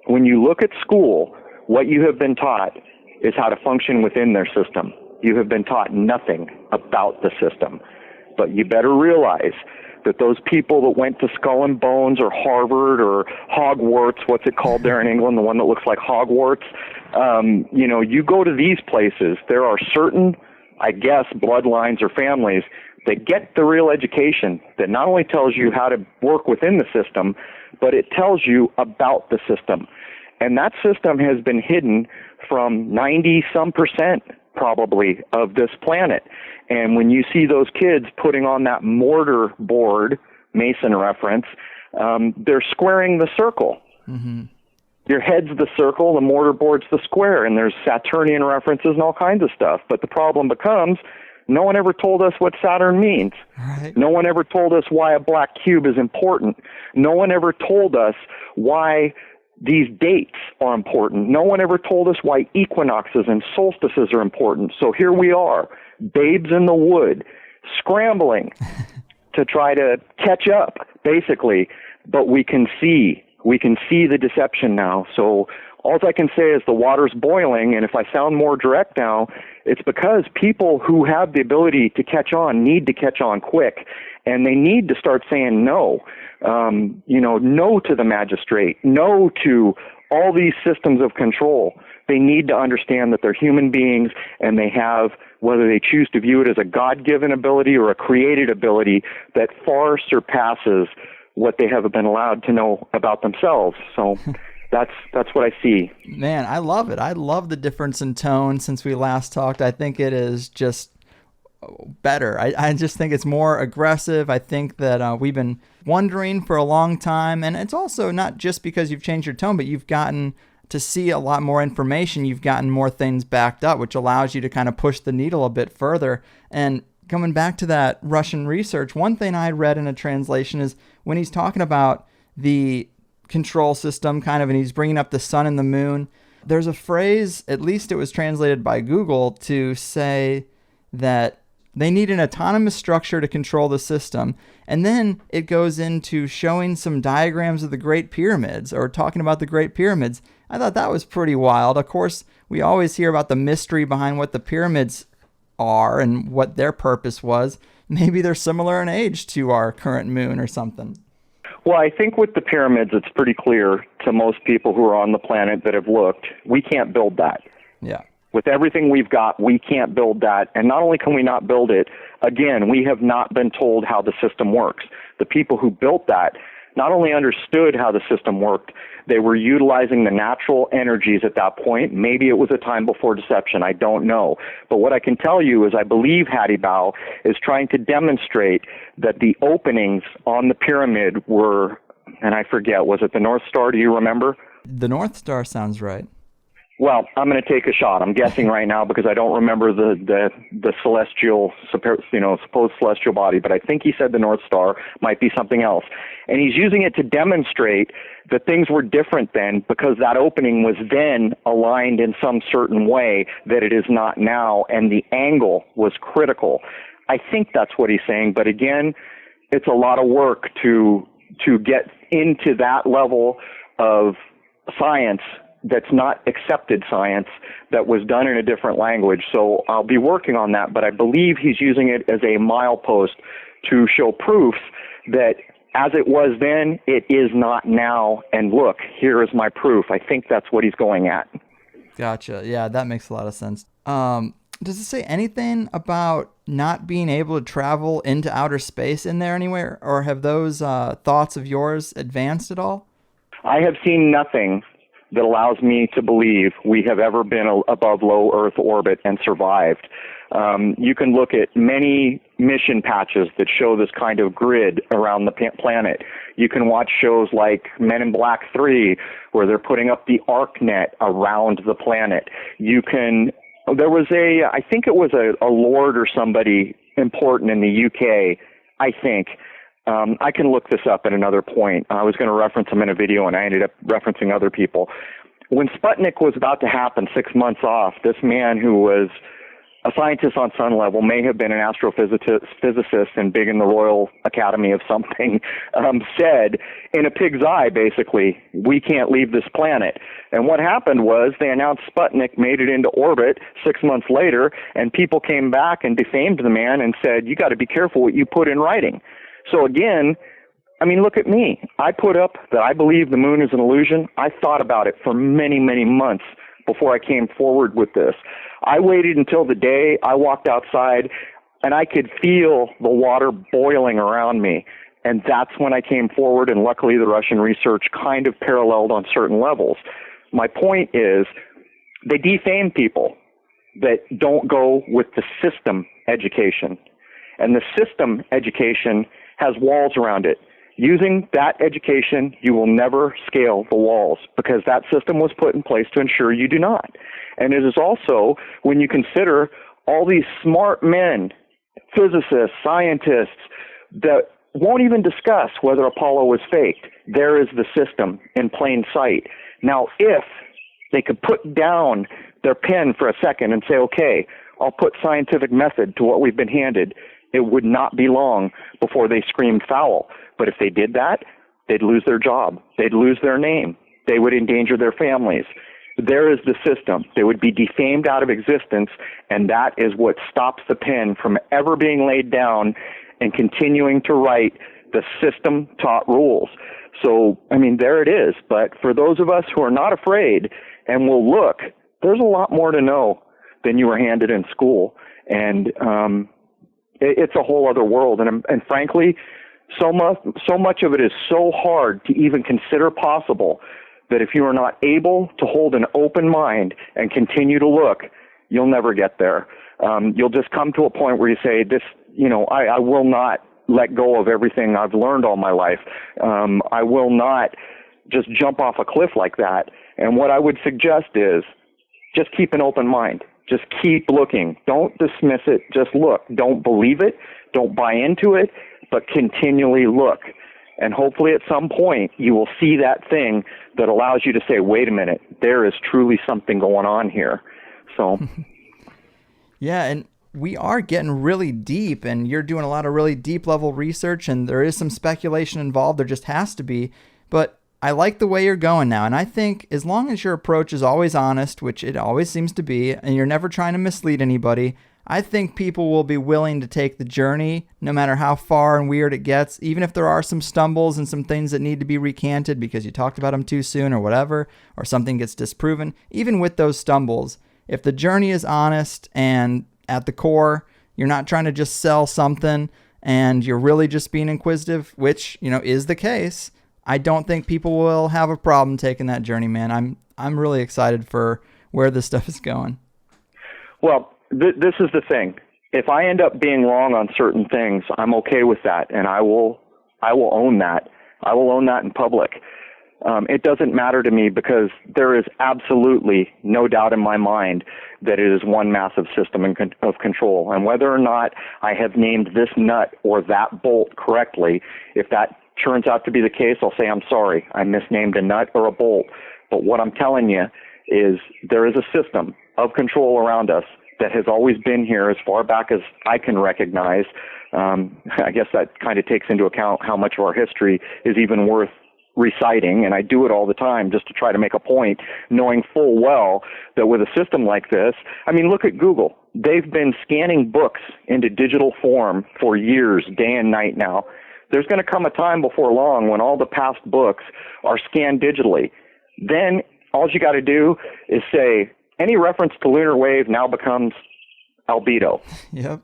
When you look at school, what you have been taught is how to function within their system. You have been taught nothing about the system. But you better realize that those people that went to Skull and Bones or Harvard or Hogwarts, what's it called there in England, the one that looks like Hogwarts, you go to these places, there are certain, I guess, bloodlines or families that get the real education that not only tells you how to work within the system, but it tells you about the system. And that system has been hidden from 90-some% probably of this planet. And when you see those kids putting on that mortar board, Mason reference, they're squaring the circle. Mm-hmm. Your head's the circle, the mortar board's the square, and there's Saturnian references and all kinds of stuff. But the problem becomes, no one ever told us what Saturn means. Right. No one ever told us why a black cube is important. No one ever told us why these dates are important. No one ever told us why equinoxes and solstices are important. So here we are, babes in the wood, scrambling to try to catch up, basically. But we can see the deception now. So all I can say is the water's boiling, and if I sound more direct now, it's because people who have the ability to catch on need to catch on quick, and they need to start saying no. No to the magistrate, no to all these systems of control. They need to understand that they're human beings, and they have, whether they choose to view it as a God-given ability or a created ability, that far surpasses what they have been allowed to know about themselves. So that's what I see. Man, I love it. I love the difference in tone since we last talked. I think it is just better. I just think it's more aggressive. I think that we've been wondering for a long time, and it's also not just because you've changed your tone, but you've gotten to see a lot more information. You've gotten more things backed up, which allows you to kind of push the needle a bit further. And coming back to that Russian research, one thing I read in a translation is when he's talking about the control system and he's bringing up the sun and the moon, there's a phrase, at least it was translated by Google, to say that they need an autonomous structure to control the system. And then it goes into showing some diagrams of the Great Pyramids, or talking about the Great Pyramids. I thought that was pretty wild. Of course, we always hear about the mystery behind what the pyramids are and what their purpose was. Maybe they're similar in age to our current moon or something. Well, I think with the pyramids, it's pretty clear to most people who are on the planet that have looked, we can't build that. Yeah. With everything we've got, we can't build that. And not only can we not build it, again, we have not been told how the system works. The people who built that not only understood how the system worked, they were utilizing the natural energies at that point. Maybe it was a time before deception. I don't know. But what I can tell you is I believe Hattie Bao is trying to demonstrate that the openings on the pyramid were, and I forget, was it the North Star? Do you remember? The North Star sounds right. Well, I'm going to take a shot. I'm guessing right now because I don't remember the celestial, supposed celestial body, but I think he said the North Star, might be something else. And he's using it to demonstrate that things were different then because that opening was then aligned in some certain way that it is not now, and the angle was critical. I think that's what he's saying, but again, it's a lot of work to get into that level of science that's not accepted science, that was done in a different language. So I'll be working on that, but I believe he's using it as a milepost to show proof that as it was then, it is not now. And look, here is my proof. I think that's what he's going at. Gotcha. Yeah, that makes a lot of sense. Does it say anything about not being able to travel into outer space in there anywhere? Or have those thoughts of yours advanced at all? I have seen nothing that allows me to believe we have ever been above low Earth orbit and survived. You can look at many mission patches that show this kind of grid around the planet. You can watch shows like Men in Black 3, where they're putting up the ArcNet around the planet. There was I think it was a lord or somebody important in the UK, I think. I can look this up at another point. I was going to reference him in a video, and I ended up referencing other people. When Sputnik was about to happen, 6 months off, this man who was a scientist on some level, may have been an astrophysicist and big in the Royal Academy of something, said in a pig's eye, basically, we can't leave this planet. And what happened was they announced Sputnik made it into orbit 6 months later, and people came back and defamed the man and said, you got to be careful what you put in writing. So again, I mean, look at me. I put up that I believe the moon is an illusion. I thought about it for many, many months before I came forward with this. I waited until the day I walked outside and I could feel the water boiling around me. And that's when I came forward, and luckily the Russian research kind of paralleled on certain levels. My point is, they defame people that don't go with the system education. And the system education has walls around it. Using that education, you will never scale the walls because that system was put in place to ensure you do not. And it is also, when you consider all these smart men, physicists, scientists, that won't even discuss whether Apollo was faked, there is the system in plain sight. Now, if they could put down their pen for a second and say, okay, I'll put scientific method to what we've been handed, it would not be long before they screamed foul. But if they did that, they'd lose their job. They'd lose their name. They would endanger their families. There is the system. They would be defamed out of existence, and that is what stops the pen from ever being laid down and continuing to write the system-taught rules. So, I mean, there it is. But for those of us who are not afraid and will look, there's a lot more to know than you were handed in school. And it's a whole other world. And frankly, so much of it is so hard to even consider possible that if you are not able to hold an open mind and continue to look, you'll never get there. You'll just come to a point where you say, I will not let go of everything I've learned all my life. I will not just jump off a cliff like that. And what I would suggest is just keep an open mind. Just keep looking. Don't dismiss it. Just look. Don't believe it. Don't buy into it, but continually look. And hopefully at some point you will see that thing that allows you to say, wait a minute, there is truly something going on here. So. Yeah, and we are getting really deep, and you're doing a lot of really deep level research, and there is some speculation involved. There just has to be. But I like the way you're going now, and I think as long as your approach is always honest, which it always seems to be, and you're never trying to mislead anybody, I think people will be willing to take the journey no matter how far and weird it gets, even if there are some stumbles and some things that need to be recanted because you talked about them too soon or whatever, or something gets disproven. Even with those stumbles, if the journey is honest and at the core, you're not trying to just sell something and you're really just being inquisitive, which, is the case, I don't think people will have a problem taking that journey, man. I'm really excited for where this stuff is going. Well, this is the thing. If I end up being wrong on certain things, I'm okay with that, and I will own that. I will own that in public. It doesn't matter to me because there is absolutely no doubt in my mind that it is one massive system of control. And whether or not I have named this nut or that bolt correctly, if that turns out to be the case, I'll say I'm sorry. I misnamed a nut or a bolt. But what I'm telling you is there is a system of control around us that has always been here as far back as I can recognize. I guess that kind of takes into account how much of our history is even worth reciting, and I do it all the time just to try to make a point, knowing full well that with a system like this, I mean, look at Google. They've been scanning books into digital form for years, day and night now. There's going to come a time before long when all the past books are scanned digitally. Then all you got to do is say, any reference to lunar wave now becomes albedo. Yep.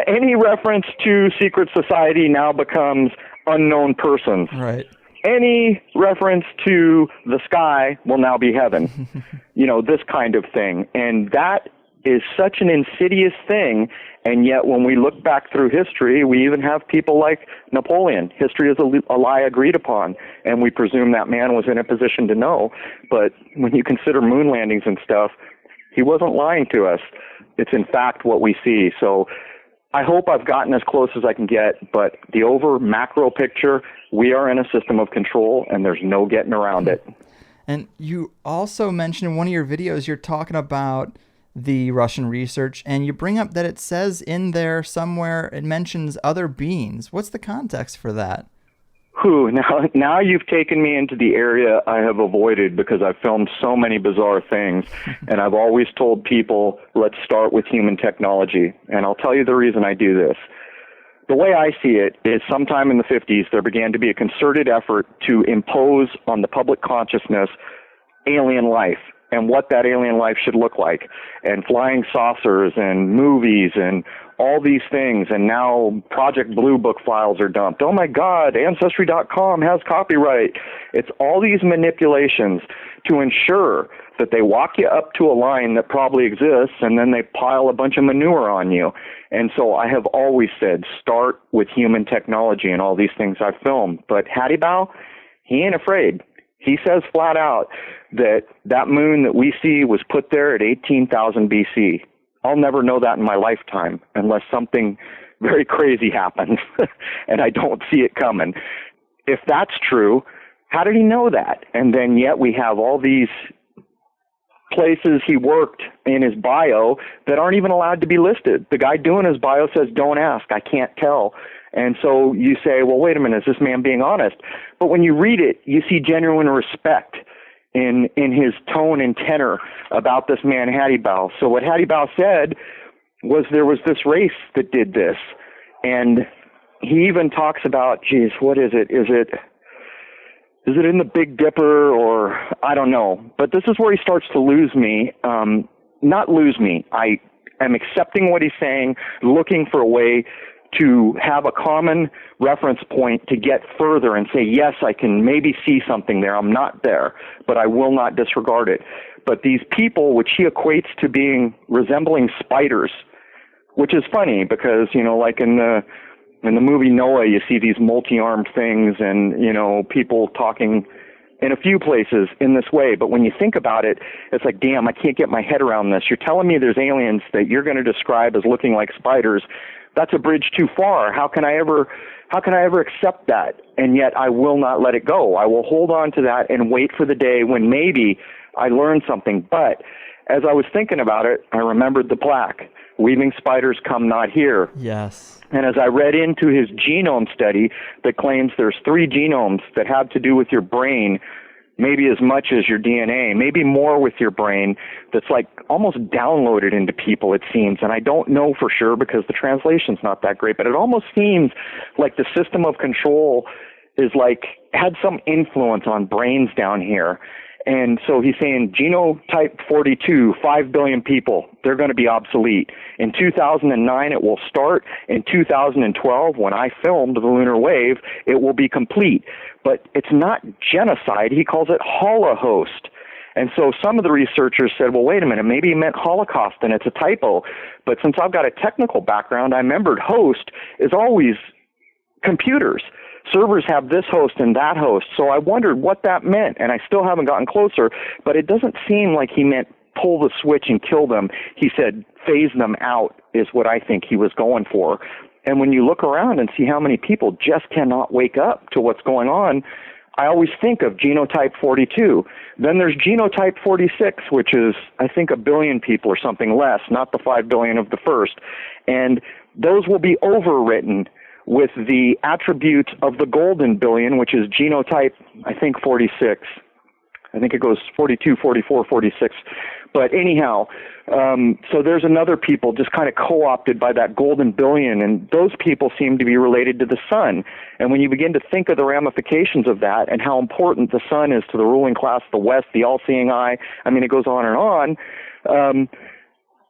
Any reference to secret society now becomes unknown persons. Right. Any reference to the sky will now be heaven. This kind of thing. And that is such an insidious thing. And yet when we look back through history, we even have people like Napoleon. History is a lie agreed upon, and we presume that man was in a position to know. But when you consider moon landings and stuff, he wasn't lying to us. It's in fact what we see. So I hope I've gotten as close as I can get, but the over macro picture, we are in a system of control, and there's no getting around it. And you also mentioned in one of your videos, you're talking about the Russian research, and you bring up that it says in there somewhere, it mentions other beings. What's the context for that? Now you've taken me into the area I have avoided because I've filmed so many bizarre things, and I've always told people, let's start with human technology. And I'll tell you the reason I do this. The way I see it is sometime in the 50s, there began to be a concerted effort to impose on the public consciousness alien life and what that alien life should look like, and flying saucers and movies and all these things. And now Project Blue Book files are dumped. Oh my God, Ancestry.com has copyright. It's all these manipulations to ensure that they walk you up to a line that probably exists, and then they pile a bunch of manure on you. And so I have always said, start with human technology and all these things I've filmed. But Hattie Bow, he ain't afraid. He says flat out that that moon that we see was put there at 18,000 BC. I'll never know that in my lifetime unless something very crazy happens and I don't see it coming. If that's true, how did he know that? And then yet we have all these places he worked in his bio that aren't even allowed to be listed. The guy doing his bio says, don't ask, I can't tell. And so you say, well, wait a minute, is this man being honest? But when you read it, you see genuine respect in his tone and tenor about this man, Hattie Bow. So what Hattie Bow said was there was this race that did this. And he even talks about, geez, what is it? Is it in the Big Dipper, or I don't know. But this is where he starts to lose me. Not lose me. I am accepting what he's saying, looking for a way to have a common reference point to get further and say, yes, I can maybe see something there. I'm not there, but I will not disregard it. But these people, which he equates to being resembling spiders, which is funny because, you know, like in the movie Noah, you see these multi-armed things and, you know, people talking in a few places in this way. But when you think about it, it's like, damn, I can't get my head around this. You're telling me there's aliens that you're going to describe as looking like spiders. That's a bridge too far. How can I ever accept that? And yet I will not let it go. I will hold on to that and wait for the day when maybe I learn something. But as I was thinking about it, I remembered the plaque, "Weaving spiders come not here." Yes. And as I read into his genome study that claims there's 3 genomes that have to do with your brain, maybe as much as your DNA, maybe more with your brain, that's like almost downloaded into people, it seems. And I don't know for sure because the translation's not that great, but it almost seems like the system of control is like, had some influence on brains down here. And so he's saying genotype 42, 5 billion people, they're going to be obsolete. In 2009, it will start. In 2012, when I filmed the lunar wave, it will be complete. But it's not genocide. He calls it holocaust. And so some of the researchers said, well, wait a minute, maybe he meant Holocaust and it's a typo. But since I've got a technical background, I remembered host is always computers. Servers have this host and that host. So I wondered what that meant, and I still haven't gotten closer, but it doesn't seem like he meant pull the switch and kill them. He said phase them out is what I think he was going for. And when you look around and see how many people just cannot wake up to what's going on, I always think of genotype 42. Then there's genotype 46, which is, I think, 1 billion people or something less, not the 5 billion of the first. And those will be overwritten with the attributes of the golden billion, which is genotype, I think, 46. I think it goes 42, 44, 46. But anyhow, so there's another people just kind of co-opted by that golden billion, and those people seem to be related to the sun. And when you begin to think of the ramifications of that and how important the sun is to the ruling class, the West, the all-seeing eye, I mean, it goes on and on,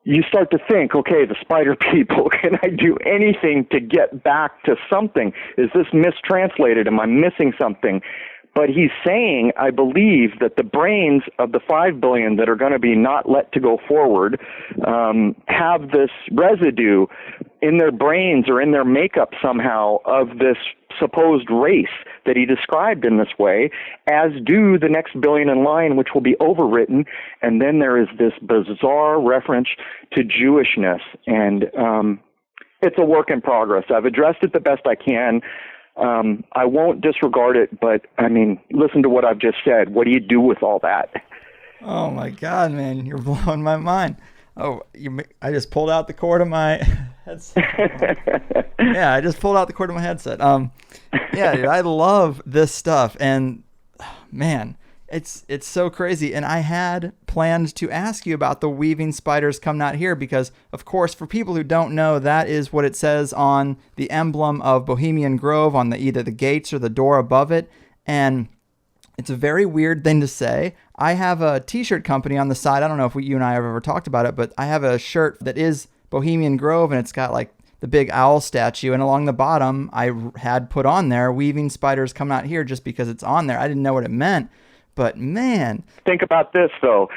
you start to think, okay, the spider people, can I do anything to get back to something? Is this mistranslated? Am I missing something? But he's saying, I believe, that the brains of the 5 billion that are going to be not let to go forward have this residue in their brains or in their makeup somehow of this supposed race that he described in this way, as do the next billion in line, which will be overwritten. And then there is this bizarre reference to Jewishness. And it's a work in progress. I've addressed it the best I can. I won't disregard it, but, I mean, listen to what I've just said. What do you do with all that? Oh, my God, man. You're blowing my mind. Oh, I just pulled out the cord of my headset. Yeah, I just pulled out the cord of my headset. Yeah, dude, I love this stuff, and man, it's so crazy. And I had planned to ask you about the weaving spiders come not here because, of course, for people who don't know, that is what it says on the emblem of Bohemian Grove on either the gates or the door above it, and it's a very weird thing to say. I have a t-shirt company on the side. I don't know if you and I have ever talked about it, but I have a shirt that is Bohemian Grove, and it's got like the big owl statue. And along the bottom, I had put on there, weaving spiders come out here, just because it's on there. I didn't know what it meant. But man. Think about this, though.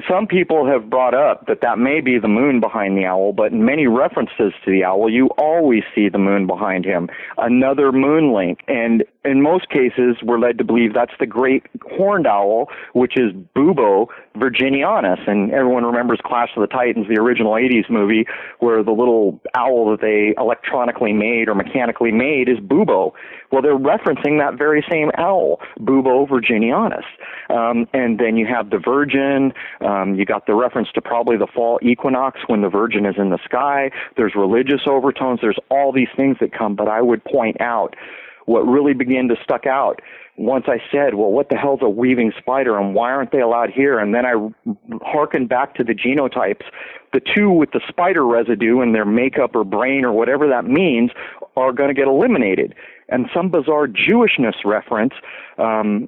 Some people have brought up that may be the moon behind the owl, but in many references to the owl, you always see the moon behind him, another moon link. And in most cases, we're led to believe that's the great horned owl, which is Bubo virginianus. And everyone remembers Clash of the Titans, the original 80s movie, where the little owl that they electronically made or mechanically made is Bubo. Well, they're referencing that very same owl, Bubo virginianus. And then you have the Virgin. You got the reference to probably the fall equinox when the Virgin is in the sky. There's religious overtones. There's all these things that come. But I would point out what really began to stuck out once I said, well, what the hell's a weaving spider and why aren't they allowed here? And then I hearkened back to the genotypes. The two with the spider residue in their makeup or brain or whatever that means are going to get eliminated. And some bizarre Jewishness reference. And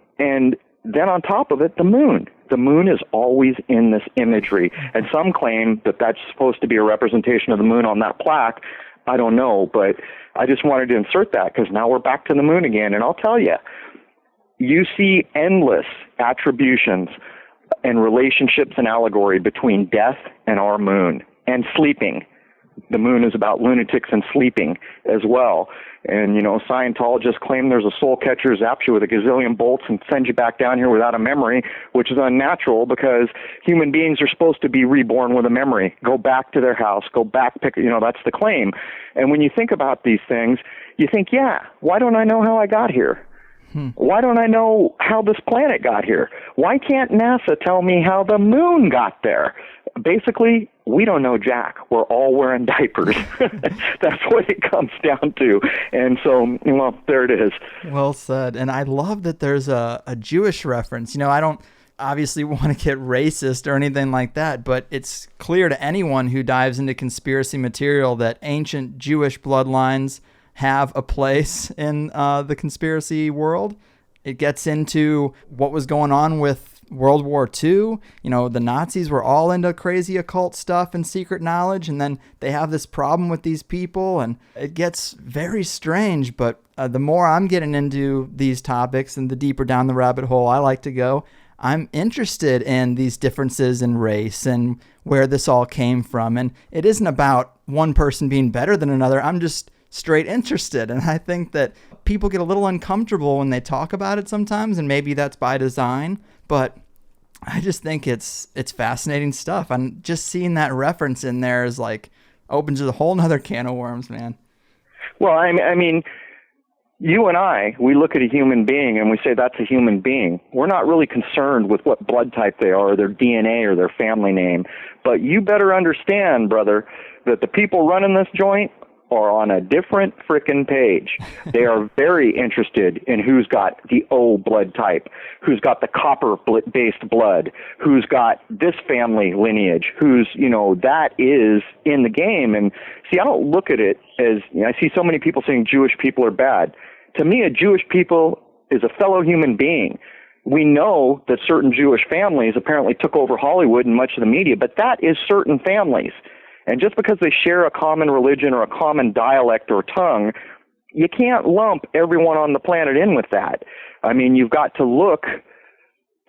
then on top of it, the moon. The moon is always in this imagery. And some claim that that's supposed to be a representation of the moon on that plaque. I don't know, but I just wanted to insert that because now we're back to the moon again. And I'll tell you, you see endless attributions and relationships and allegory between death and our moon and sleeping. The moon is about lunatics and sleeping as well. And, Scientologists claim there's a soul catcher zaps you with a gazillion bolts and sends you back down here without a memory, which is unnatural because human beings are supposed to be reborn with a memory. Go back to their house, go back, that's the claim. And when you think about these things, you think, yeah, why don't I know how I got here? Why don't I know how this planet got here? Why can't NASA tell me how the moon got there? Basically, we don't know jack. We're all wearing diapers. That's what it comes down to. And so, there it is. Well said. And I love that there's a Jewish reference. I don't obviously want to get racist or anything like that, but it's clear to anyone who dives into conspiracy material that ancient Jewish bloodlines have a place in the conspiracy world. It gets into what was going on with World War II. The Nazis were all into crazy occult stuff and secret knowledge, and then they have this problem with these people, and it gets very strange. But the more I'm getting into these topics and the deeper down the rabbit hole I like to go, I'm interested in these differences in race and where this all came from. And it isn't about one person being better than another. I'm just straight interested. And I think that people get a little uncomfortable when they talk about it sometimes, and maybe that's by design, but I just think it's fascinating stuff. And just seeing that reference in there is like opens a whole nother can of worms, man. Well, I mean, you and I, we look at a human being and we say that's a human being. We're not really concerned with what blood type they are, or their DNA, or their family name. But you better understand, brother, that the people running this joint are on a different frickin' page. They are very interested in who's got the O blood type, who's got the copper-based blood, who's got this family lineage, who's, that is in the game. And see, I don't look at it as, I see so many people saying Jewish people are bad. To me, a Jewish people is a fellow human being. We know that certain Jewish families apparently took over Hollywood and much of the media, but that is certain families. And just because they share a common religion or a common dialect or tongue, you can't lump everyone on the planet in with that. I mean, you've got to look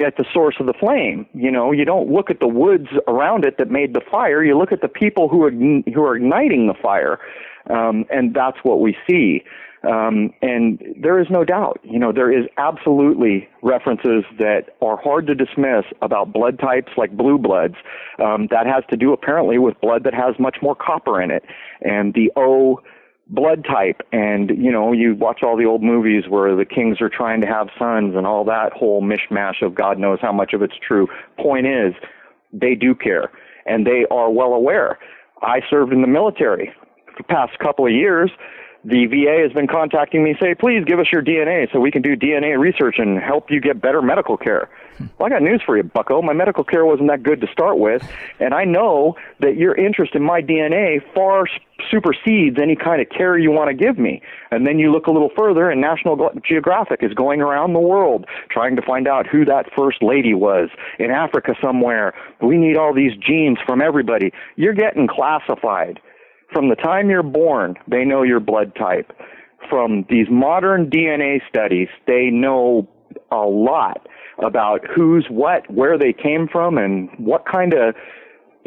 at the source of the flame. You don't look at the woods around it that made the fire. You look at the people who are igniting the fire, and that's what we see. And there is no doubt, there is absolutely references that are hard to dismiss about blood types like blue bloods. That has to do apparently with blood that has much more copper in it, and the O blood type. And, you watch all the old movies where the kings are trying to have sons and all that whole mishmash of God knows how much of it's true. Point is, they do care. and they are well aware. I served in the military for the past couple of years. The VA has been contacting me, say, please give us your DNA so we can do DNA research and help you get better medical care. Well, I got news for you, bucko. My medical care wasn't that good to start with, and I know that your interest in my DNA far supersedes any kind of care you want to give me. And then you look a little further, and National Geographic is going around the world trying to find out who that first lady was in Africa somewhere. We need all these genes from everybody. You're getting classified. From the time you're born, they know your blood type. From these modern DNA studies, they know a lot about who's what, where they came from, and what kind of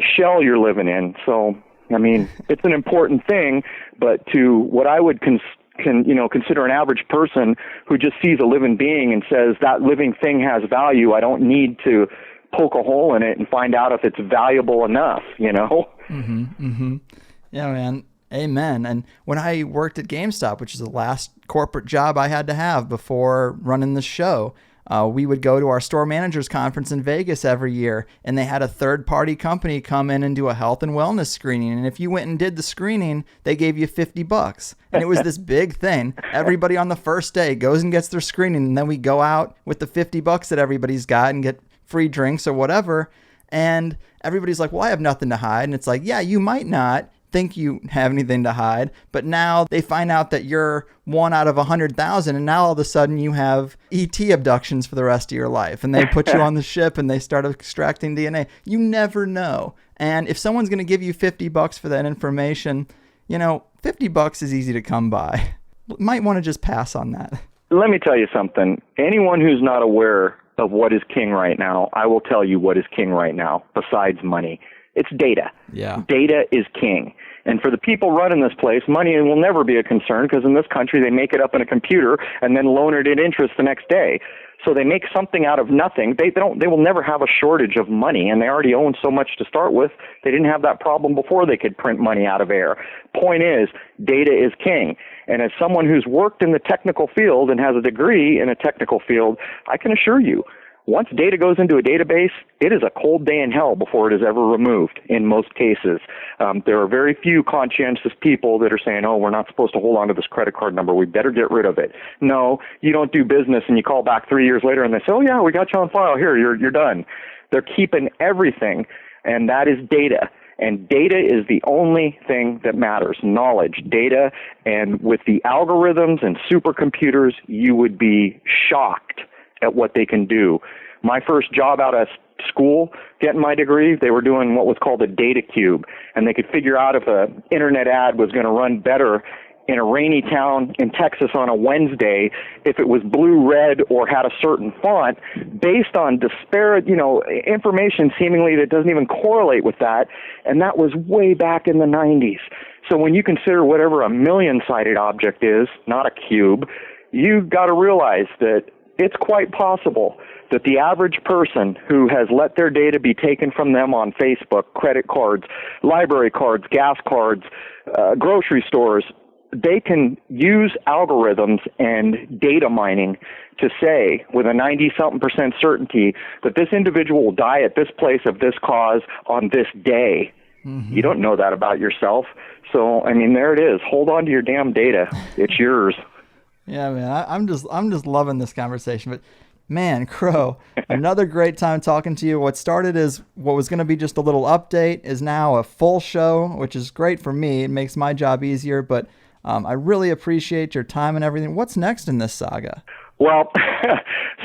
shell you're living in. So, I mean, it's an important thing, but to what I would consider an average person who just sees a living being and says that living thing has value, I don't need to poke a hole in it and find out if it's valuable enough, Mm-hmm, mm-hmm. Yeah, man. Amen. And when I worked at GameStop, which is the last corporate job I had to have before running the show, we would go to our store managers conference in Vegas every year, and they had a third-party company come in and do a health and wellness screening. And if you went and did the screening, they gave you $50. And it was this big thing. Everybody on the first day goes and gets their screening, and then we go out with the $50 that everybody's got and get free drinks or whatever. And everybody's like, well, I have nothing to hide. And it's like, yeah, you might not think you have anything to hide, but now they find out that you're 1 out of 100,000, and now all of a sudden you have ET abductions for the rest of your life, and they put you on the ship and they start extracting DNA. You never know. And if someone's going to give you $50 for that information, $50 is easy to come by. Might want to just pass on that. Let me tell you something. Anyone who's not aware of what is king right now, I will tell you what is king right now, besides money. It's data. Yeah. Data is king. And for the people running this place, money will never be a concern, because in this country they make it up in a computer and then loan it at interest the next day. So they make something out of nothing. They will never have a shortage of money, and they already own so much to start with. They didn't have that problem before they could print money out of air. Point is, data is king. And as someone who's worked in the technical field and has a degree in a technical field, I can assure you, once data goes into a database, it is a cold day in hell before it is ever removed in most cases. There are very few conscientious people that are saying, oh, we're not supposed to hold on to this credit card number. We better get rid of it. No, you don't do business and you call back 3 years later and they say, oh, yeah, we got you on file. Here, you're done. They're keeping everything, and that is data. And data is the only thing that matters, knowledge, data. And with the algorithms and supercomputers, you would be shocked at what they can do. My first job out of school, getting my degree, they were doing what was called a data cube, and they could figure out if an internet ad was going to run better in a rainy town in Texas on a Wednesday if it was blue, red, or had a certain font based on disparate, information seemingly that doesn't even correlate with that, and that was way back in the 90s. So when you consider whatever a million-sided object is, not a cube, you've got to realize that it's quite possible that the average person who has let their data be taken from them on Facebook, credit cards, library cards, gas cards, grocery stores, they can use algorithms and data mining to say with a 90-something% certainty that this individual will die at this place of this cause on this day. Mm-hmm. You don't know that about yourself. So, there it is. Hold on to your damn data. It's yours. Yeah, man, I'm just loving this conversation. But man, Crow, another great time talking to you. What started as what was going to be just a little update is now a full show, which is great for me. It makes my job easier, but I really appreciate your time and everything. What's next in this saga? Well,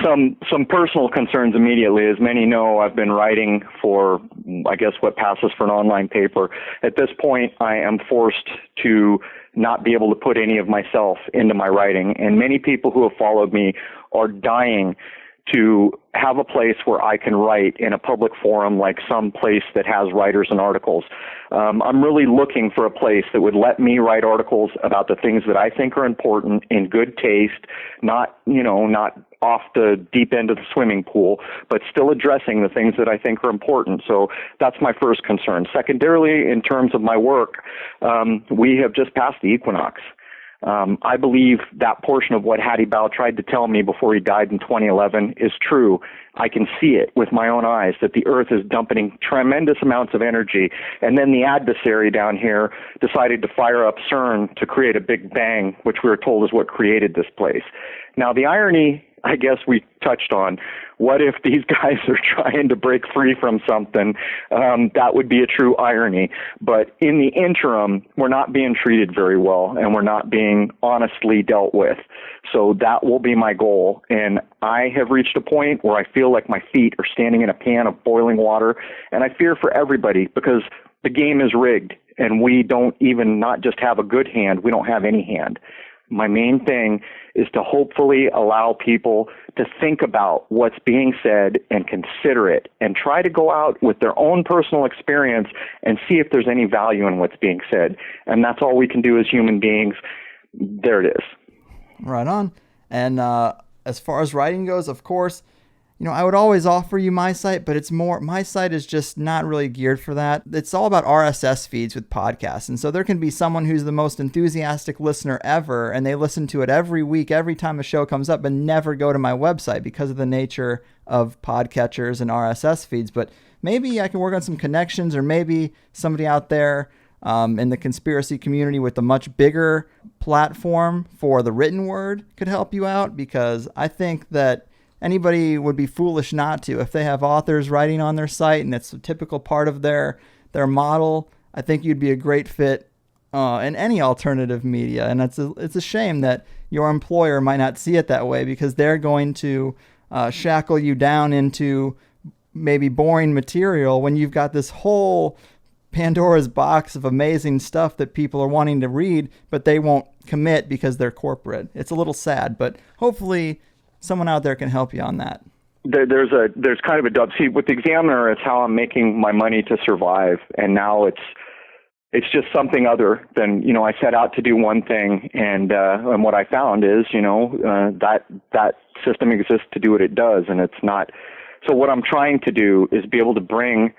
some personal concerns immediately. As many know, I've been writing for, I guess, what passes for an online paper. At this point, I am forced to not be able to put any of myself into my writing. And many people who have followed me are dying to have a place where I can write in a public forum, like some place that has writers and articles. I'm really looking for a place that would let me write articles about the things that I think are important in good taste, not off the deep end of the swimming pool, but still addressing the things that I think are important. So that's my first concern. Secondarily, in terms of my work, we have just passed the equinox. I believe that portion of what Hattie Bow tried to tell me before he died in 2011 is true. I can see it with my own eyes, that the Earth is dumping tremendous amounts of energy. And then the adversary down here decided to fire up CERN to create a big bang, which we were told is what created this place. Now, the irony, I guess we touched on, what if these guys are trying to break free from something? That would be a true irony. But in the interim, we're not being treated very well, and we're not being honestly dealt with. So that will be my goal. And I have reached a point where I feel like my feet are standing in a pan of boiling water, and I fear for everybody, because the game is rigged, and we don't even not just have a good hand, we don't have any hand. My main thing is to hopefully allow people to think about what's being said and consider it, and try to go out with their own personal experience and see if there's any value in what's being said. And that's all we can do as human beings. There it is. Right on. And as far as writing goes, of course, I would always offer you my site, but my site is just not really geared for that. It's all about RSS feeds with podcasts. And so there can be someone who's the most enthusiastic listener ever, and they listen to it every week, every time a show comes up, but never go to my website because of the nature of podcatchers and RSS feeds. But maybe I can work on some connections, or maybe somebody out there in the conspiracy community with a much bigger platform for the written word could help you out, because I think that anybody would be foolish not to. If they have authors writing on their site and it's a typical part of their model, I think you'd be a great fit in any alternative media. And it's a shame that your employer might not see it that way, because they're going to shackle you down into maybe boring material when you've got this whole Pandora's box of amazing stuff that people are wanting to read, but they won't commit because they're corporate. It's a little sad, but hopefully someone out there can help you on that. There's kind of a dub. See, with the Examiner, it's how I'm making my money to survive, and now it's just something other than, I set out to do one thing, and what I found is, that system exists to do what it does, and it's not. So what I'm trying to do is be able to bring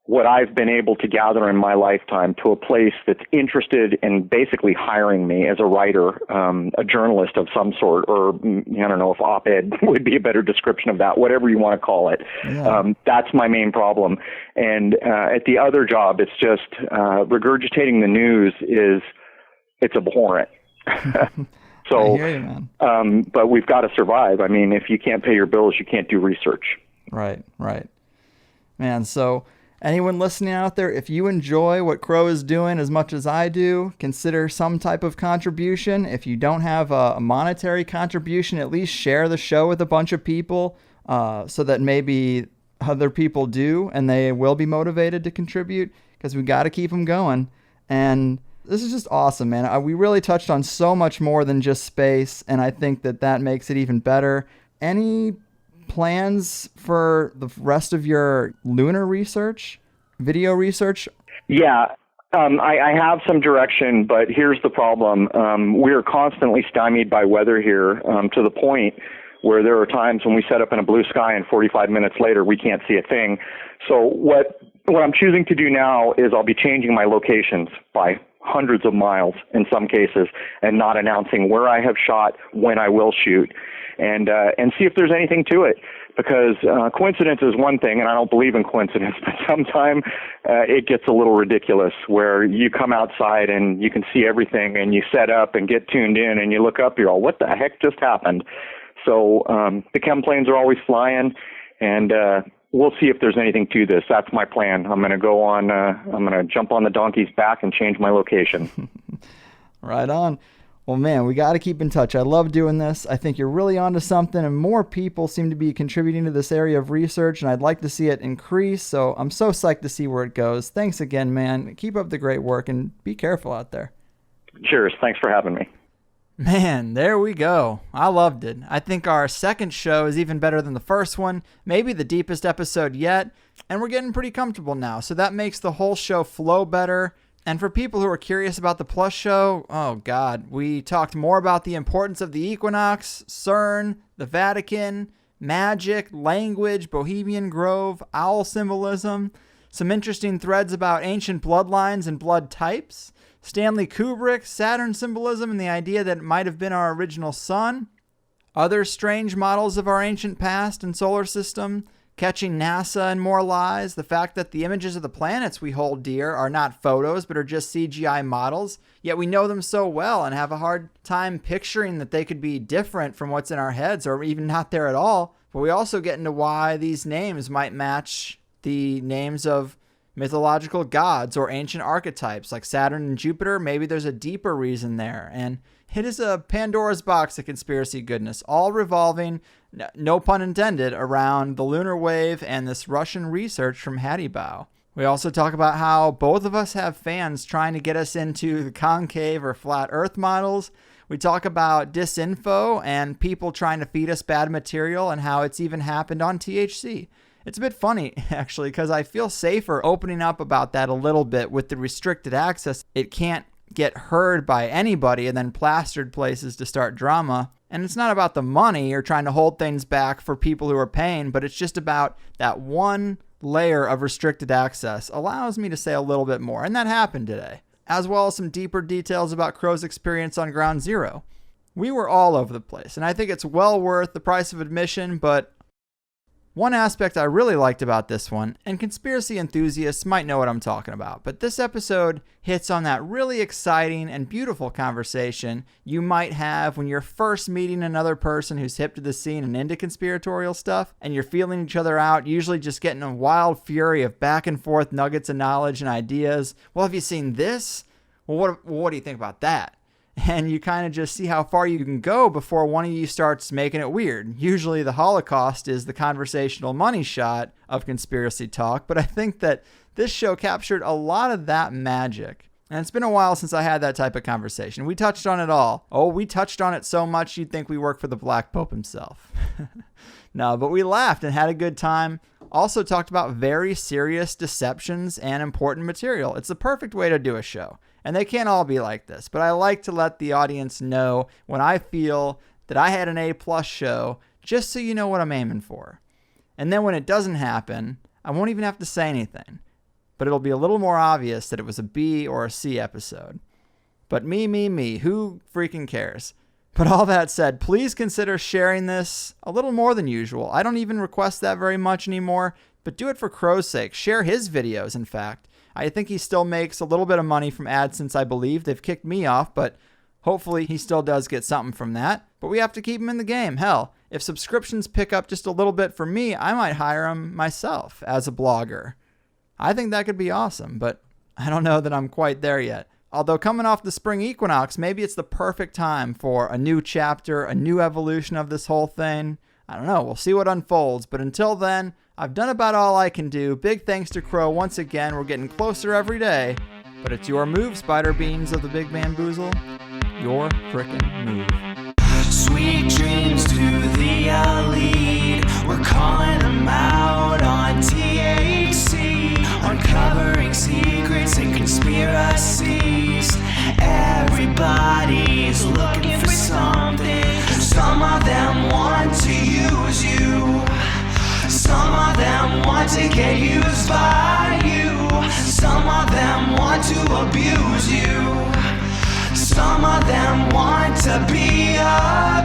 what I've been able to gather in my lifetime to a place that's interested in basically hiring me as a writer, a journalist of some sort, or I don't know if op-ed would be a better description of that, whatever you want to call it. Yeah. That's my main problem. And at the other job, it's just regurgitating the news it's abhorrent. So, I hear you, man. But we've got to survive. I mean, if you can't pay your bills, you can't do research. Right. Man, so anyone listening out there, if you enjoy what Crow is doing as much as I do, consider some type of contribution. If you don't have a monetary contribution, at least share the show with a bunch of people so that maybe other people do, and they will be motivated to contribute, because we got to keep them going. And this is just awesome, man. We really touched on so much more than just space, and I think that makes it even better. Any plans for the rest of your lunar research, video research? Yeah, I have some direction, but here's the problem. We are constantly stymied by weather here, to the point where there are times when we set up in a blue sky and 45 minutes later we can't see a thing. So what I'm choosing to do now is I'll be changing my locations by hundreds of miles in some cases, and not announcing where I have shot, when I will shoot, and see if there's anything to it. Because coincidence is one thing, and I don't believe in coincidence, but sometimes it gets a little ridiculous, where you come outside and you can see everything, and you set up and get tuned in, and you look up, you're all, what the heck just happened? So the chem planes are always flying, and we'll see if there's anything to this. That's my plan. I'm going to jump on the donkey's back and change my location. Right on. Well, man, we got to keep in touch. I love doing this. I think you're really onto something, and more people seem to be contributing to this area of research, and I'd like to see it increase. So I'm so psyched to see where it goes. Thanks again, man. Keep up the great work, and be careful out there. Cheers. Thanks for having me. Man, there we go. I loved it. I think our second show is even better than the first one, maybe the deepest episode yet, and we're getting pretty comfortable now, so that makes the whole show flow better. And for people who are curious about the Plus show, oh God, we talked more about the importance of the equinox, CERN, the Vatican, magic, language, Bohemian Grove, owl symbolism, some interesting threads about ancient bloodlines and blood types, Stanley Kubrick, Saturn symbolism, and the idea that it might have been our original sun. Other strange models of our ancient past and solar system, catching NASA in more lies, the fact that the images of the planets we hold dear are not photos but are just CGI models, yet we know them so well and have a hard time picturing that they could be different from what's in our heads or even not there at all. But we also get into why these names might match the names of mythological gods or ancient archetypes like Saturn and Jupiter. Maybe there's a deeper reason there. And it is a Pandora's box of conspiracy goodness, all revolving, no pun intended, around the lunar wave and this Russian research from Hattibau. We also talk about how both of us have fans trying to get us into the concave or flat Earth models. We talk about disinfo and people trying to feed us bad material and how it's even happened on THC. It's a bit funny, actually, because I feel safer opening up about that a little bit with the restricted access. It can't get heard by anybody and then plastered places to start drama. And it's not about the money or trying to hold things back for people who are paying, but it's just about that one layer of restricted access allows me to say a little bit more. And that happened today, as well as some deeper details about Crrow's experience on Ground Zero. We were all over the place, and I think it's well worth the price of admission, but one aspect I really liked about this one, and conspiracy enthusiasts might know what I'm talking about, but this episode hits on that really exciting and beautiful conversation you might have when you're first meeting another person who's hip to the scene and into conspiratorial stuff, and you're feeling each other out, usually just getting a wild fury of back and forth nuggets of knowledge and ideas. Well, have you seen this? Well, what do you think about that? And you kind of just see how far you can go before one of you starts making it weird. Usually the Holocaust is the conversational money shot of conspiracy talk, but I think that this show captured a lot of that magic. And it's been a while since I had that type of conversation. We touched on it all. Oh, we touched on it so much you'd think we work for the Black Pope himself. No, but we laughed and had a good time. Also talked about very serious deceptions and important material. It's the perfect way to do a show. And they can't all be like this, but I like to let the audience know when I feel that I had an A+ show, just so you know what I'm aiming for. And then when it doesn't happen, I won't even have to say anything, but it'll be a little more obvious that it was a B or a C episode. But me, who freaking cares? But all that said, please consider sharing this a little more than usual. I don't even request that very much anymore, but do it for Crrow's sake. Share his videos, in fact. I think he still makes a little bit of money from AdSense, I believe. They've kicked me off, but hopefully he still does get something from that. But we have to keep him in the game. Hell, if subscriptions pick up just a little bit for me, I might hire him myself as a blogger. I think that could be awesome, but I don't know that I'm quite there yet. Although coming off the spring equinox, maybe it's the perfect time for a new chapter, a new evolution of this whole thing. I don't know. We'll see what unfolds. But until then, I've done about all I can do. Big thanks to Crrow once again. We're getting closer every day. But it's your move, Spider Beans of the Big Bamboozle. Your frickin' move. Sweet dreams to the elite. We're calling them out on THC. Uncovering secrets and conspiracies. Everybody's looking for something. Some of them want to use you. Some of them want to get used by you. Some of them want to abuse you. Some of them want to be abused.